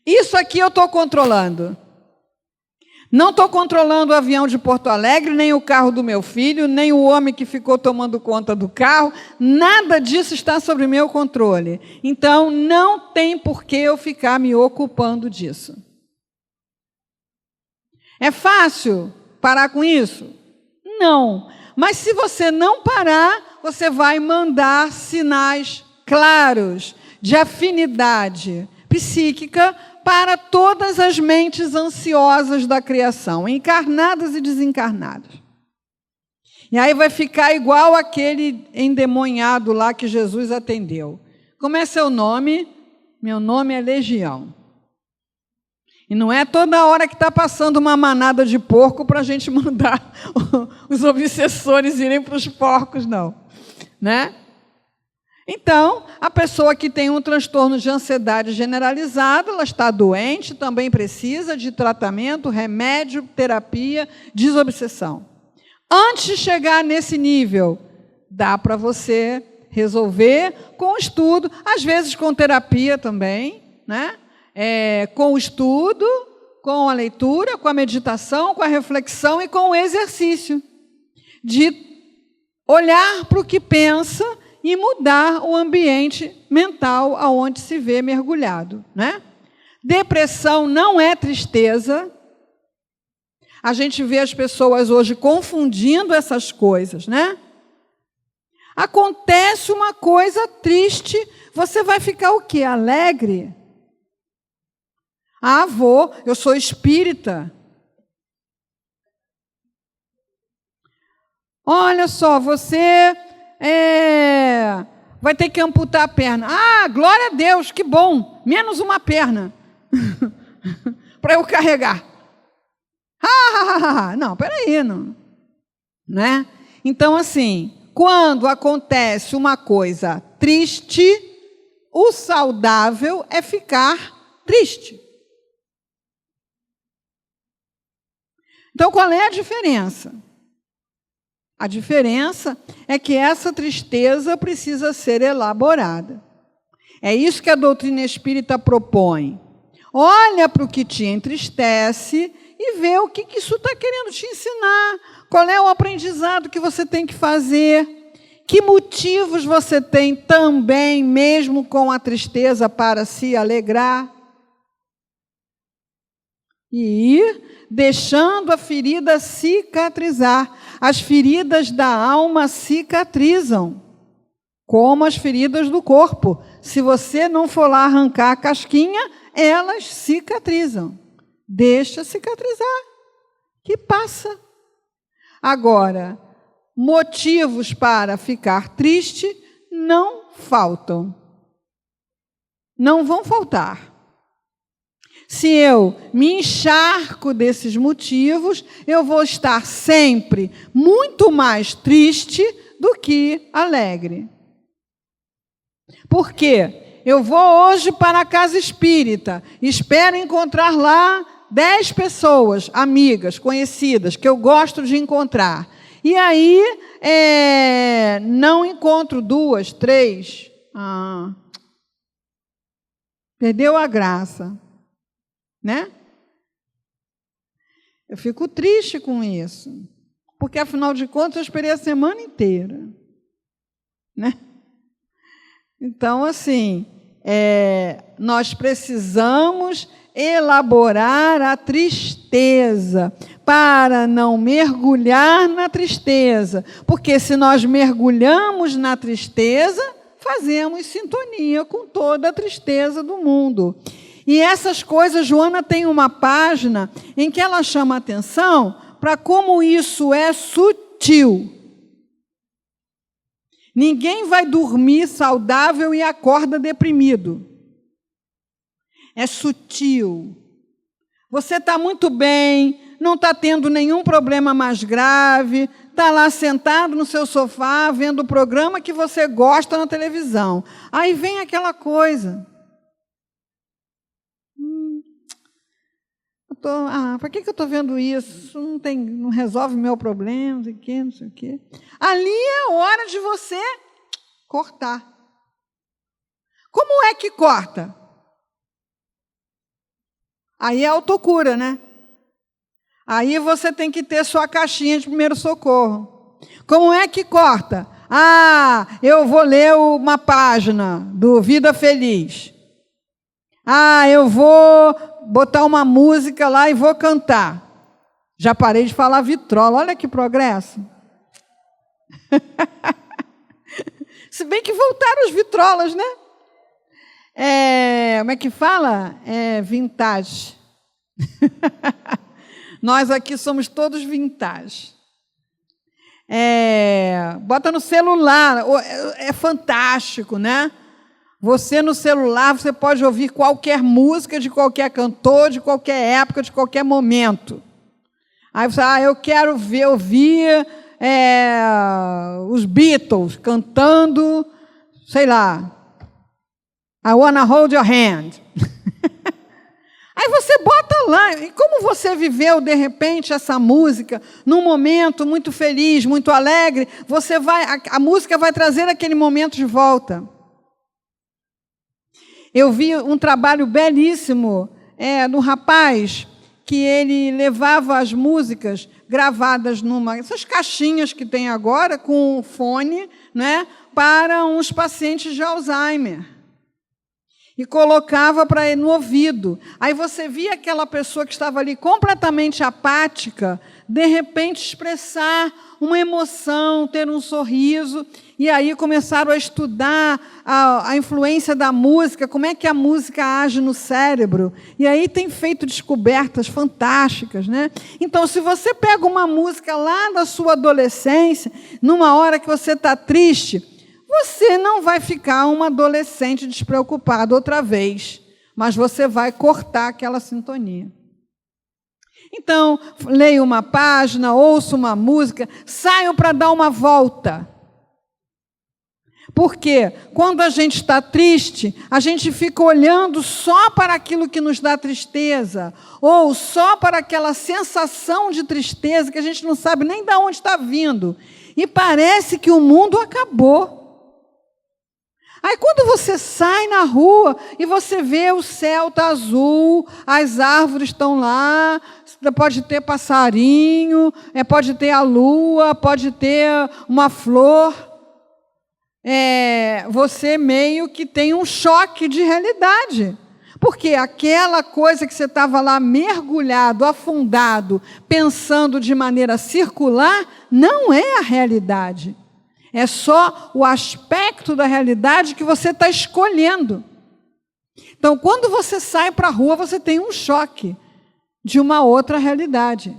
Isso aqui eu estou controlando. Não estou controlando o avião de Porto Alegre, nem o carro do meu filho, nem o homem que ficou tomando conta do carro. Nada disso está sob meu controle. Então, não tem por que eu ficar me ocupando disso. É fácil parar com isso? Não. Mas se você não parar, você vai mandar sinais claros de afinidade psíquica para todas as mentes ansiosas da criação, encarnadas e desencarnadas. E aí vai ficar igual aquele endemoniado lá que Jesus atendeu. Como é seu nome? Meu nome é Legião. E não é toda hora que está passando uma manada de porco para a gente mandar os obsessores irem para os porcos, não. Né? Então, a pessoa que tem um transtorno de ansiedade generalizada, ela está doente, também precisa de tratamento, remédio, terapia, desobsessão. Antes de chegar nesse nível, dá para você resolver com estudo, às vezes com terapia também, né? Com o estudo, com a leitura, com a meditação, com a reflexão e com o exercício de olhar para o que pensa e mudar o ambiente mental aonde se vê mergulhado, né? Depressão não é tristeza. A gente vê as pessoas hoje confundindo essas coisas, né? Acontece uma coisa triste, você vai ficar o quê? Alegre? Ah, eu sou espírita. Olha só, você vai ter que amputar a perna. Ah, glória a Deus, que bom, menos uma perna para eu carregar. Não, peraí, não, né? Então, assim, quando acontece uma coisa triste, o saudável é ficar triste. Então, qual é a diferença? A diferença é que essa tristeza precisa ser elaborada. É isso que a doutrina espírita propõe. Olha para o que te entristece e vê o que isso está querendo te ensinar. Qual é o aprendizado que você tem que fazer? Que motivos você tem também, mesmo com a tristeza, para se alegrar? E ir deixando a ferida cicatrizar. As feridas da alma cicatrizam, como as feridas do corpo. Se você não for lá arrancar a casquinha, elas cicatrizam. Deixa cicatrizar, que passa. Agora, motivos para ficar triste não faltam. Não vão faltar. Se eu me encharco desses motivos, eu vou estar sempre muito mais triste do que alegre. Por quê? Eu vou hoje para a casa espírita, espero encontrar lá 10 pessoas, amigas, conhecidas, que eu gosto de encontrar. E aí, não encontro 2, 3. Perdeu a graça. Né? Eu fico triste com isso, porque, afinal de contas, eu esperei a semana inteira. Né? Então, assim, nós precisamos elaborar a tristeza para não mergulhar na tristeza, porque se nós mergulhamos na tristeza, fazemos sintonia com toda a tristeza do mundo. E essas coisas, Joana tem uma página em que ela chama atenção para como isso é sutil. Ninguém vai dormir saudável e acorda deprimido. É sutil. Você está muito bem, não está tendo nenhum problema mais grave, está lá sentado no seu sofá, vendo o programa que você gosta na televisão. Aí vem aquela coisa. Para que eu estou vendo isso? Não resolve meu problema, não sei o quê. Ali é hora de você cortar. Como é que corta? Aí é autocura, né? Aí você tem que ter sua caixinha de primeiro socorro. Como é que corta? Eu vou ler uma página do Vida Feliz. Eu vou botar uma música lá e vou cantar. Já parei de falar vitrola. Olha que progresso. Se bem que voltaram as vitrolas, né? Como é que fala? Vintage. Nós aqui somos todos vintage. Bota no celular. É fantástico, né? Você no celular, você pode ouvir qualquer música de qualquer cantor, de qualquer época, de qualquer momento. Aí você, eu quero ouvir os Beatles cantando, sei lá, I Wanna Hold Your Hand. Aí você bota lá, e como você viveu, de repente, essa música, num momento muito feliz, muito alegre, a música vai trazer aquele momento de volta. Eu vi um trabalho belíssimo de um rapaz que ele levava as músicas gravadas essas caixinhas que tem agora, com fone, né, para uns pacientes de Alzheimer. e colocava no ouvido. Aí você via aquela pessoa que estava ali completamente apática, de repente expressar uma emoção, ter um sorriso, e aí começaram a estudar a influência da música, como é que a música age no cérebro, e aí tem feito descobertas fantásticas, né? Então, se você pega uma música lá da sua adolescência, numa hora que você está triste, você não vai ficar uma adolescente despreocupada outra vez, mas você vai cortar aquela sintonia. Então, leia uma página, ouça uma música, saiam para dar uma volta. Porque quando a gente está triste, a gente fica olhando só para aquilo que nos dá tristeza, ou só para aquela sensação de tristeza que a gente não sabe nem de onde está vindo. E parece que o mundo acabou. Aí quando você sai na rua e você vê o céu está azul, as árvores estão lá, pode ter passarinho, pode ter a lua, pode ter uma flor, você meio que tem um choque de realidade. Porque aquela coisa que você estava lá mergulhado, afundado, pensando de maneira circular, não é a realidade. É só o aspecto da realidade que você está escolhendo. Então, quando você sai para a rua, você tem um choque de uma outra realidade.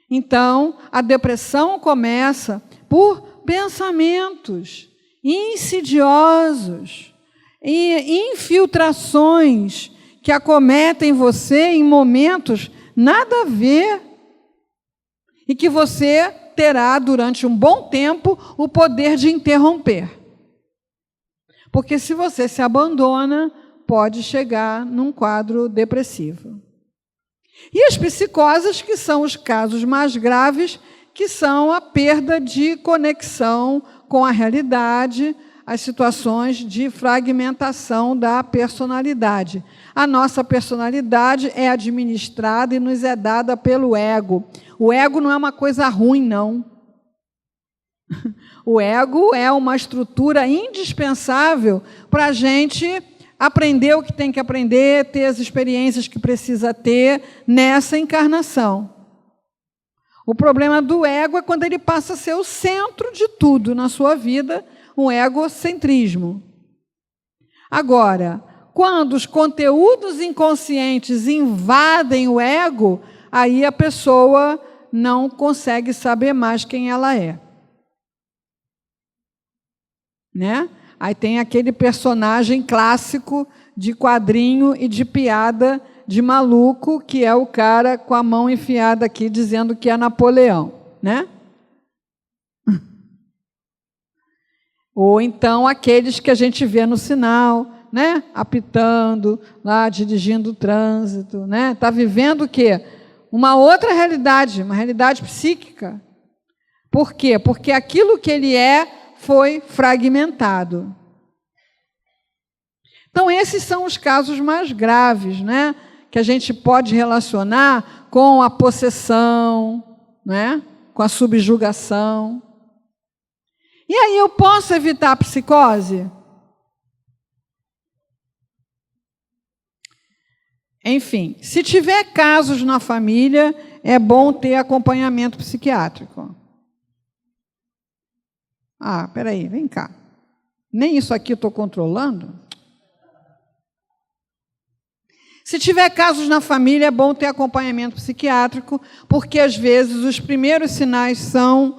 Então, a depressão começa por pensamentos insidiosos e infiltrações que acometem você em momentos nada a ver e que você terá, durante um bom tempo, o poder de interromper. Porque se você se abandona, pode chegar num quadro depressivo. E as psicoses, que são os casos mais graves, que são a perda de conexão com a realidade, as situações de fragmentação da personalidade. A nossa personalidade é administrada e nos é dada pelo ego. O ego não é uma coisa ruim, não. O ego é uma estrutura indispensável para a gente aprender o que tem que aprender, ter as experiências que precisa ter nessa encarnação. O problema do ego é quando ele passa a ser o centro de tudo na sua vida, um egocentrismo. Agora, quando os conteúdos inconscientes invadem o ego, aí a pessoa não consegue saber mais quem ela é. Né? Aí tem aquele personagem clássico de quadrinho e de piada de maluco, que é o cara com a mão enfiada aqui, dizendo que é Napoleão. Né? Ou então aqueles que a gente vê no sinal, né? Apitando, lá dirigindo o trânsito. Né? Está vivendo o quê? Uma outra realidade, uma realidade psíquica. Por quê? Porque aquilo que ele foi fragmentado. Então, esses são os casos mais graves, né? Que a gente pode relacionar com a possessão, né? Com a subjugação. E aí eu posso evitar a psicose? Enfim, se tiver casos na família, é bom ter acompanhamento psiquiátrico. Ah, peraí, vem cá. Nem isso aqui eu estou controlando? Se tiver casos na família, é bom ter acompanhamento psiquiátrico, porque às vezes os primeiros sinais são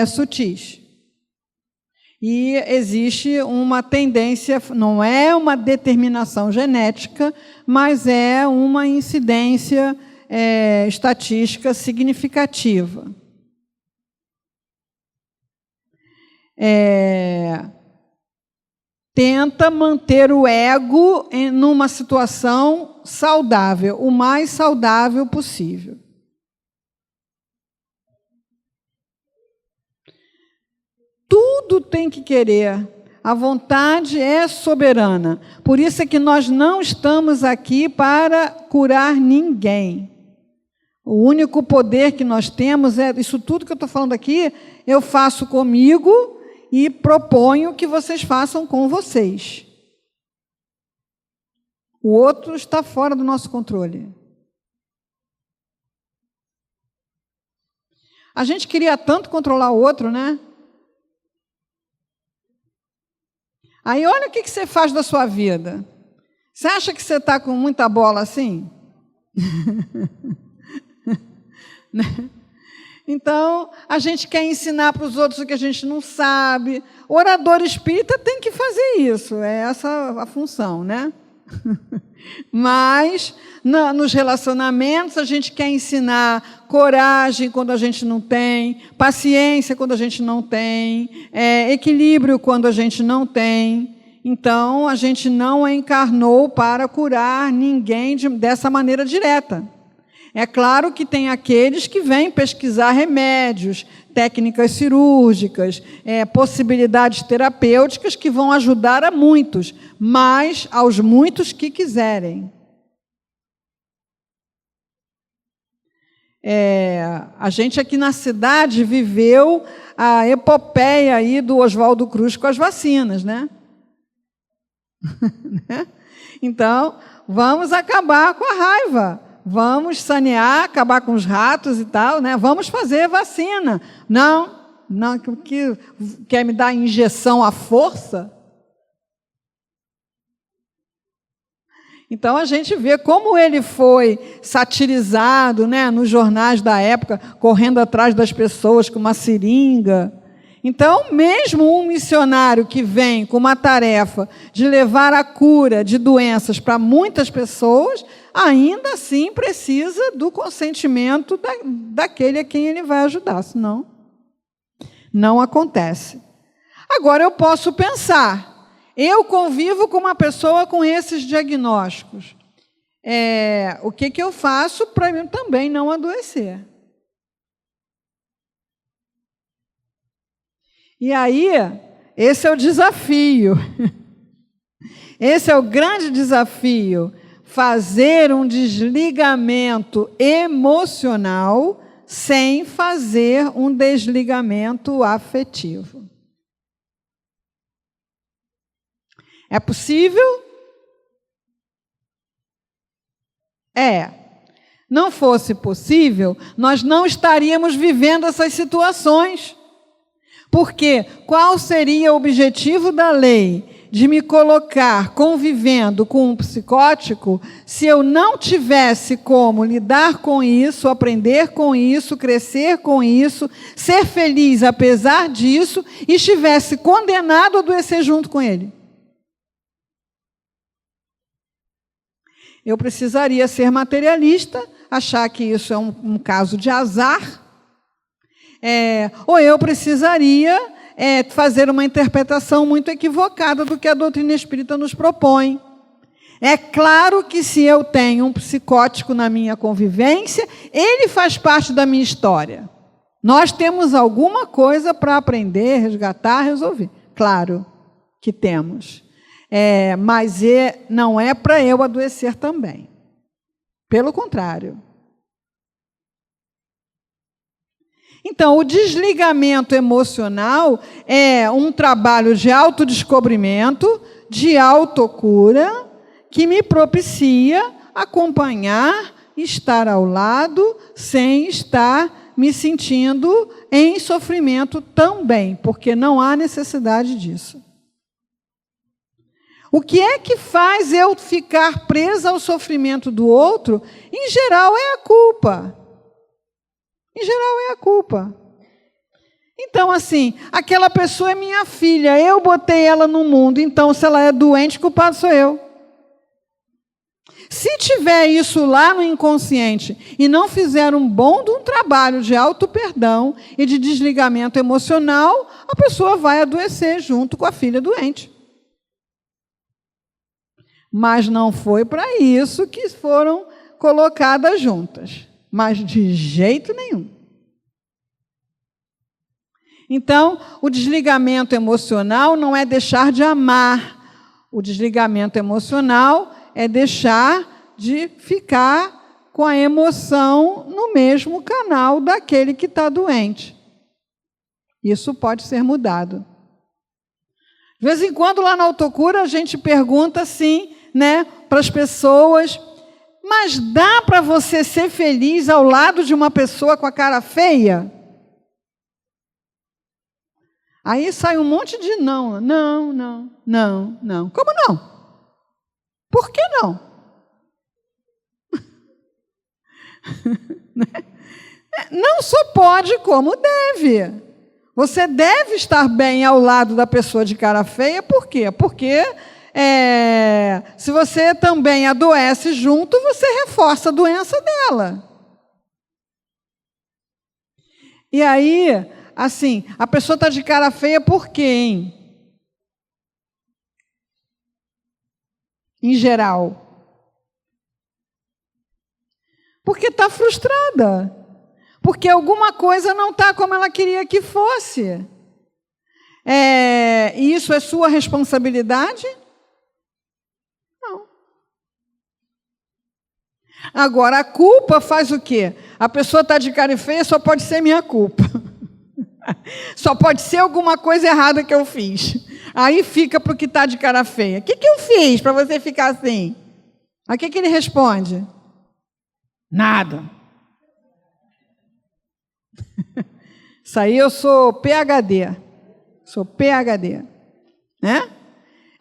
sutis. E existe uma tendência, não é uma determinação genética, mas é uma incidência estatística significativa. Tenta manter o ego numa situação saudável, o mais saudável possível. Tudo tem que querer. A vontade é soberana. Por isso é que nós não estamos aqui para curar ninguém. O único poder que nós temos isso tudo que eu estou falando aqui, eu faço comigo e proponho que vocês façam com vocês. O outro está fora do nosso controle. A gente queria tanto controlar o outro, né? Aí olha o que você faz da sua vida. Você acha que você está com muita bola assim? Então, a gente quer ensinar para os outros o que a gente não sabe. O orador espírita tem que fazer isso, é essa a função, né? Mas, nos relacionamentos, a gente quer ensinar coragem quando a gente não tem, paciência quando a gente não tem, equilíbrio quando a gente não tem. Então, a gente não encarnou para curar ninguém dessa maneira direta. É claro que tem aqueles que vêm pesquisar remédios, técnicas cirúrgicas, possibilidades terapêuticas que vão ajudar a muitos, mas aos muitos que quiserem. A gente aqui na cidade viveu a epopeia aí do Oswaldo Cruz com as vacinas, né? Então, vamos acabar com a raiva. Vamos sanear, acabar com os ratos e tal, né? Vamos fazer vacina. Não, que quer me dar injeção à força? Então, a gente vê como ele foi satirizado, né, nos jornais da época, correndo atrás das pessoas com uma seringa. Então, mesmo um missionário que vem com uma tarefa de levar a cura de doenças para muitas pessoas, ainda assim precisa do consentimento daquele a quem ele vai ajudar, senão não acontece. Agora, eu posso pensar, eu convivo com uma pessoa com esses diagnósticos. O que eu faço para eu também não adoecer? E aí, esse é o desafio. Esse é o grande desafio. Fazer um desligamento emocional sem fazer um desligamento afetivo. É possível? Não fosse possível, nós não estaríamos vivendo essas situações. Porque qual seria o objetivo da lei de me colocar convivendo com um psicótico se eu não tivesse como lidar com isso, aprender com isso, crescer com isso, ser feliz apesar disso e estivesse condenado a adoecer junto com ele? Eu precisaria ser materialista, achar que isso é um caso de azar, ou eu precisaria fazer uma interpretação muito equivocada do que a doutrina espírita nos propõe. É claro que se eu tenho um psicótico na minha convivência, ele faz parte da minha história. Nós temos alguma coisa para aprender, resgatar, resolver. Claro que temos. Mas não é para eu adoecer também. Pelo contrário. Então, o desligamento emocional é um trabalho de autodescobrimento, de autocura, que me propicia acompanhar, estar ao lado, sem estar me sentindo em sofrimento também, porque não há necessidade disso. O que é que faz eu ficar presa ao sofrimento do outro? Em geral, é a culpa. Em geral, é a culpa. Então, assim, aquela pessoa é minha filha, eu botei ela no mundo, então, se ela é doente, culpado sou eu. Se tiver isso lá no inconsciente e não fizer um bom trabalho de auto-perdão e de desligamento emocional, a pessoa vai adoecer junto com a filha doente. Mas não foi para isso que foram colocadas juntas. Mas de jeito nenhum. Então, o desligamento emocional não é deixar de amar. O desligamento emocional é deixar de ficar com a emoção no mesmo canal daquele que está doente. Isso pode ser mudado. De vez em quando, lá na autocura, a gente pergunta assim, né, para as pessoas. Mas dá para você ser feliz ao lado de uma pessoa com a cara feia? Aí sai um monte de não. Não. Como não? Por que não? Não só pode, como deve. Você deve estar bem ao lado da pessoa de cara feia, por quê? Porque se você também adoece junto, você reforça a doença dela. E aí, assim, a pessoa está de cara feia por quê, hein? Em geral. Porque está frustrada. Porque alguma coisa não está como ela queria que fosse. E isso é sua responsabilidade? Não. Agora, a culpa faz o quê? A pessoa está de cara feia, só pode ser minha culpa. Só pode ser alguma coisa errada que eu fiz. Aí fica para o que está de cara feia. O que eu fiz para você ficar assim? Aí o que ele responde? Nada. Isso aí eu sou PhD. Sou PhD. Né?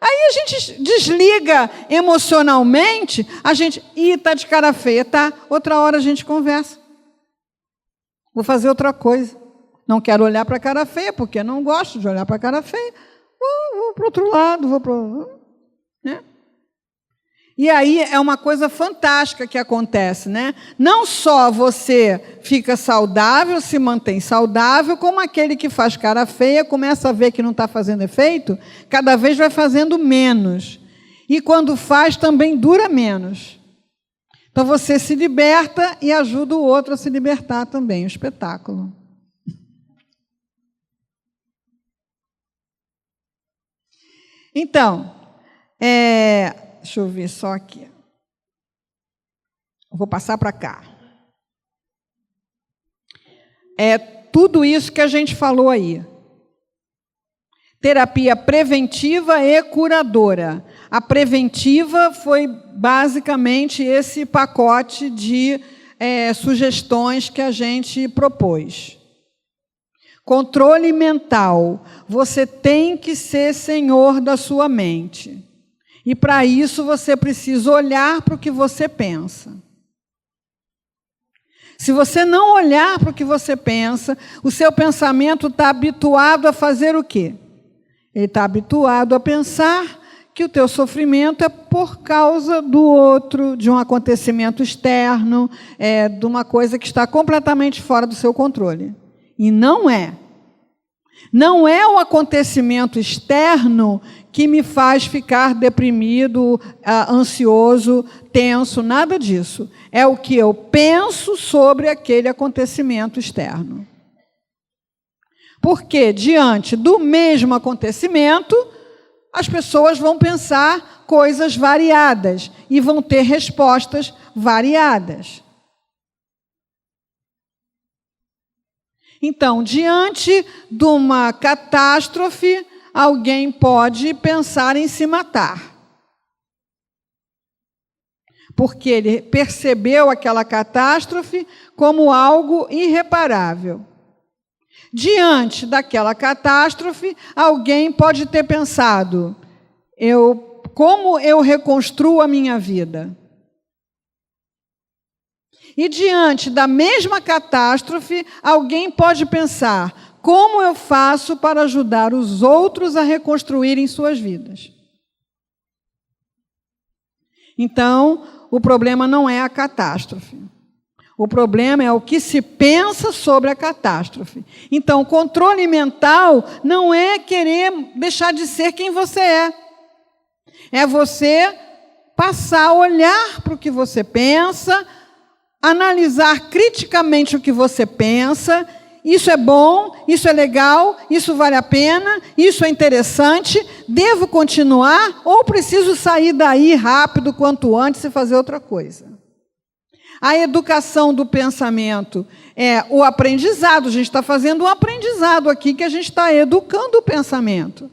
Aí a gente desliga emocionalmente, a gente... está de cara feia, tá? Outra hora a gente conversa. Vou fazer outra coisa. Não quero olhar para a cara feia, porque não gosto de olhar para a cara feia. Vou para o outro lado, né? E aí é uma coisa fantástica que acontece, né? Não só você fica saudável, se mantém saudável, como aquele que faz cara feia, começa a ver que não está fazendo efeito, cada vez vai fazendo menos. E quando faz, também dura menos. Então você se liberta e ajuda o outro a se libertar também, um espetáculo. Então, deixa eu ver só aqui. Vou passar para cá. Tudo isso que a gente falou aí. Terapia preventiva e curadora. A preventiva foi basicamente esse pacote de sugestões que a gente propôs. Controle mental. Você tem que ser senhor da sua mente. E para isso você precisa olhar para o que você pensa. Se você não olhar para o que você pensa, o seu pensamento está habituado a fazer o quê? Ele está habituado a pensar que o teu sofrimento é por causa do outro, de um acontecimento externo, de uma coisa que está completamente fora do seu controle. E não é. Não é o acontecimento externo que me faz ficar deprimido, ansioso, tenso, nada disso. É o que eu penso sobre aquele acontecimento externo. Porque, diante do mesmo acontecimento, as pessoas vão pensar coisas variadas e vão ter respostas variadas. Então, diante de uma catástrofe, alguém pode pensar em se matar. Porque ele percebeu aquela catástrofe como algo irreparável. Diante daquela catástrofe, alguém pode ter pensado, como eu reconstruo a minha vida? E diante da mesma catástrofe, alguém pode pensar, como eu faço para ajudar os outros a reconstruírem suas vidas? Então, o problema não é a catástrofe. O problema é o que se pensa sobre a catástrofe. Então, o controle mental não é querer deixar de ser quem você é. É você passar a olhar para o que você pensa, analisar criticamente o que você pensa. Isso é bom, isso é legal, isso vale a pena, isso é interessante, devo continuar ou preciso sair daí rápido quanto antes e fazer outra coisa? A educação do pensamento é o aprendizado. A gente está fazendo um aprendizado aqui que a gente está educando o pensamento.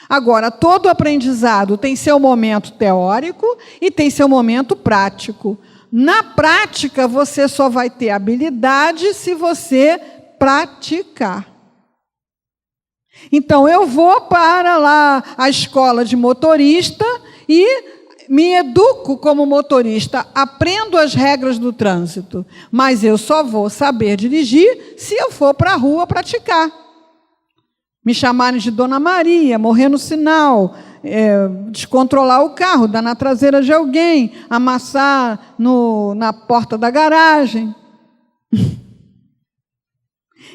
Agora, todo aprendizado tem seu momento teórico e tem seu momento prático. Na prática, você só vai ter habilidade se você praticar. Então, eu vou para lá a escola de motorista e me educo como motorista, aprendo as regras do trânsito, mas eu só vou saber dirigir se eu for para a rua praticar. Me chamarem de Dona Maria, morrer no sinal, descontrolar o carro, dar na traseira de alguém, amassar na porta da garagem.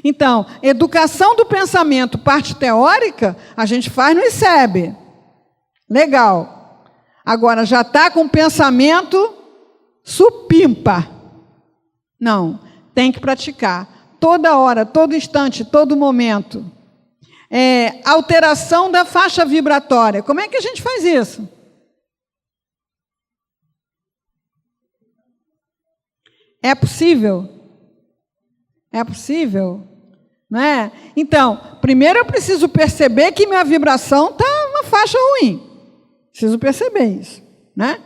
Então, educação do pensamento, parte teórica, a gente faz no ICEB. Legal. Agora, já está com o pensamento supimpa. Não, tem que praticar. Toda hora, todo instante, todo momento. Alteração da faixa vibratória. Como é que a gente faz isso? É possível? É possível? Não é? Então, primeiro eu preciso perceber que minha vibração está numa faixa ruim. Preciso perceber isso, né?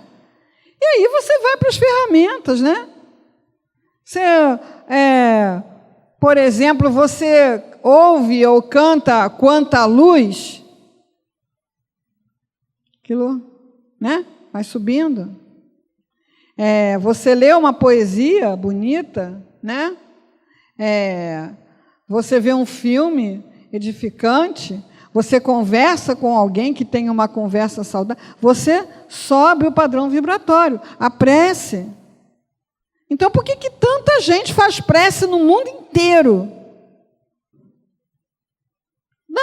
E aí você vai para as ferramentas, né? Por exemplo, você ouve ou canta Quanta Luz, aquilo, né? Vai subindo. Você lê uma poesia bonita, né? Você vê um filme edificante, você conversa com alguém que tem uma conversa saudável, você sobe o padrão vibratório, a prece. Então, por que tanta gente faz prece no mundo inteiro?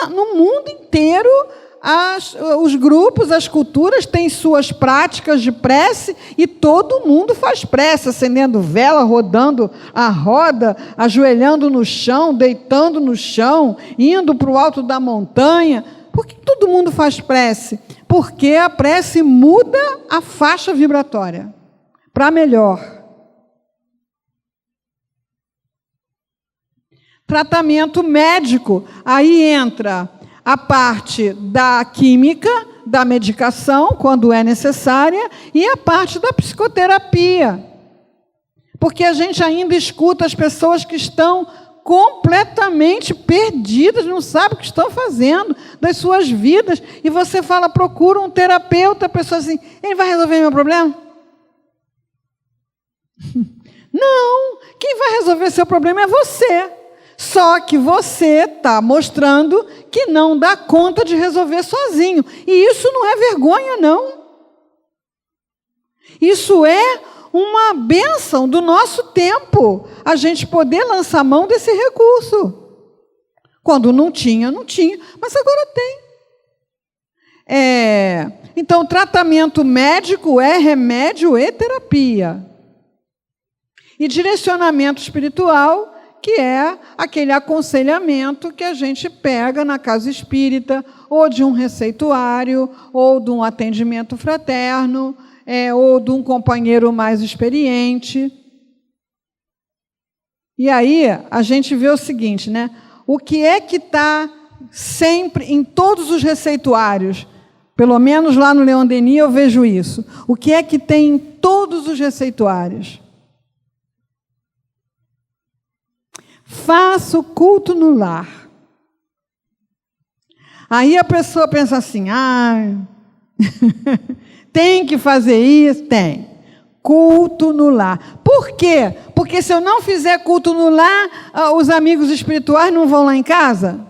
No mundo inteiro, os grupos, as culturas têm suas práticas de prece e todo mundo faz prece, acendendo vela, rodando a roda, ajoelhando no chão, deitando no chão, indo para o alto da montanha. Por que todo mundo faz prece? Porque a prece muda a faixa vibratória para melhor. Tratamento médico, aí entra a parte da química, da medicação, quando é necessária, e a parte da psicoterapia. Porque a gente ainda escuta as pessoas que estão completamente perdidas, não sabem o que estão fazendo das suas vidas, e você fala, procura um terapeuta, a pessoa assim, ele vai resolver meu problema? Não, quem vai resolver seu problema é você. Só que você está mostrando que não dá conta de resolver sozinho. E isso não é vergonha, não. Isso é uma bênção do nosso tempo, a gente poder lançar mão desse recurso. Quando não tinha, mas agora tem. Então, tratamento médico é remédio e terapia. E direcionamento espiritual, que é aquele aconselhamento que a gente pega na casa espírita, ou de um receituário, ou de um atendimento fraterno, ou de um companheiro mais experiente. E aí a gente vê o seguinte, né? O que é que está sempre em todos os receituários? Pelo menos lá no Leon Denis eu vejo isso. O que é que tem em todos os receituários? Faça o culto no lar. Aí a pessoa pensa assim, tem que fazer isso? Tem. Culto no lar. Por quê? Porque se eu não fizer culto no lar, os amigos espirituais não vão lá em casa?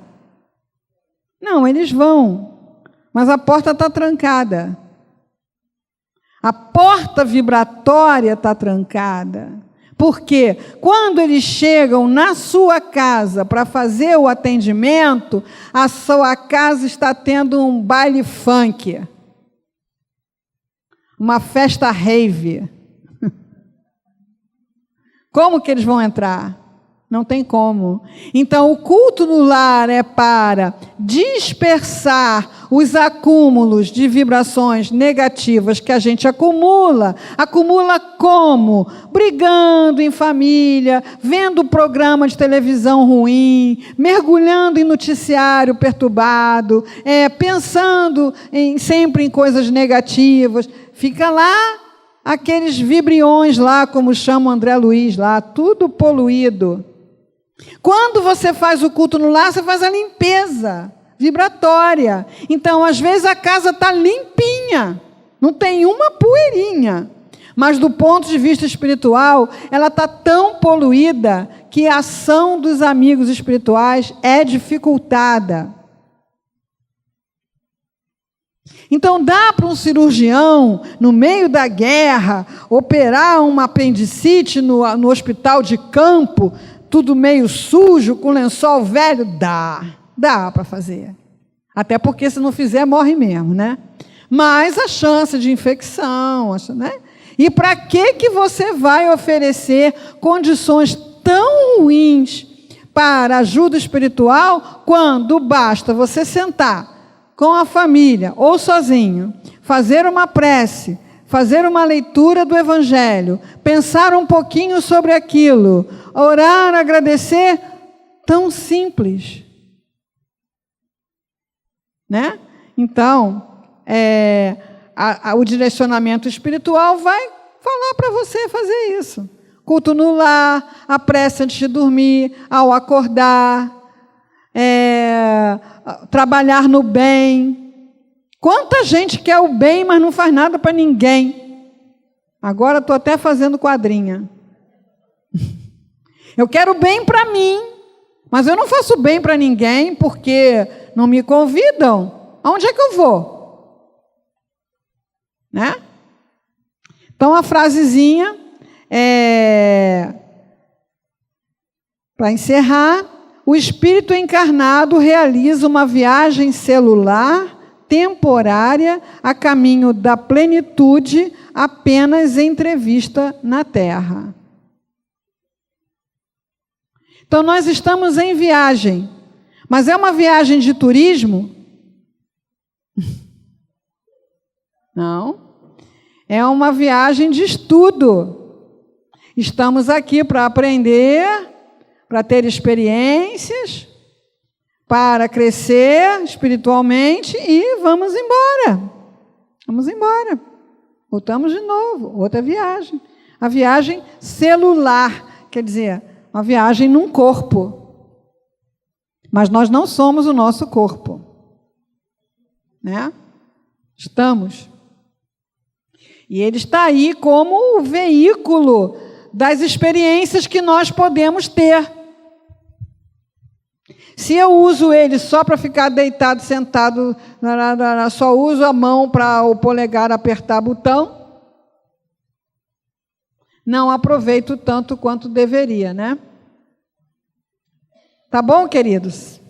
Não, eles vão. Mas a porta está trancada. A porta vibratória está trancada. Porque quando eles chegam na sua casa para fazer o atendimento, a sua casa está tendo um baile funk, uma festa rave. Como que eles vão entrar? Não tem como. Então, o culto no lar é para dispersar os acúmulos de vibrações negativas que a gente acumula. Acumula como? Brigando em família, vendo programa de televisão ruim, mergulhando em noticiário perturbado, pensando sempre em coisas negativas. Fica lá aqueles vibriões lá, como chama o André Luiz lá, tudo poluído. Quando você faz o culto no lar, você faz a limpeza vibratória. Então, às vezes, a casa está limpinha, não tem uma poeirinha. Mas, do ponto de vista espiritual, ela está tão poluída que a ação dos amigos espirituais é dificultada. Então, dá para um cirurgião, no meio da guerra, operar uma apendicite no hospital de campo, tudo meio sujo, com lençol velho? Dá para fazer. Até porque, se não fizer, morre mesmo, né? Mas a chance de infecção, né? E para que você vai oferecer condições tão ruins para ajuda espiritual, quando basta você sentar com a família ou sozinho, fazer uma prece, fazer uma leitura do Evangelho, pensar um pouquinho sobre aquilo, orar, agradecer? Tão simples, né? Então, o direcionamento espiritual vai falar para você fazer isso. Culto no lar, a prece antes de dormir, ao acordar, trabalhar no bem. Quanta gente quer o bem, mas não faz nada para ninguém. Agora estou até fazendo quadrinha. Eu quero bem para mim, mas eu não faço bem para ninguém porque não me convidam. Aonde é que eu vou? Né? Então, a frasezinha para encerrar: o espírito encarnado realiza uma viagem celular temporária a caminho da plenitude apenas entrevista na Terra. Então, nós estamos em viagem, mas é uma viagem de turismo? Não. É uma viagem de estudo. Estamos aqui para aprender, para ter experiências, para crescer espiritualmente e vamos embora. Vamos embora. Voltamos de novo, outra viagem. A viagem celular, quer dizer, uma viagem num corpo. Mas nós não somos o nosso corpo. Né? Estamos. E ele está aí como o veículo das experiências que nós podemos ter. Se eu uso ele só para ficar deitado, sentado, só uso a mão para o polegar apertar botão, não aproveito tanto quanto deveria, né? Tá bom, queridos?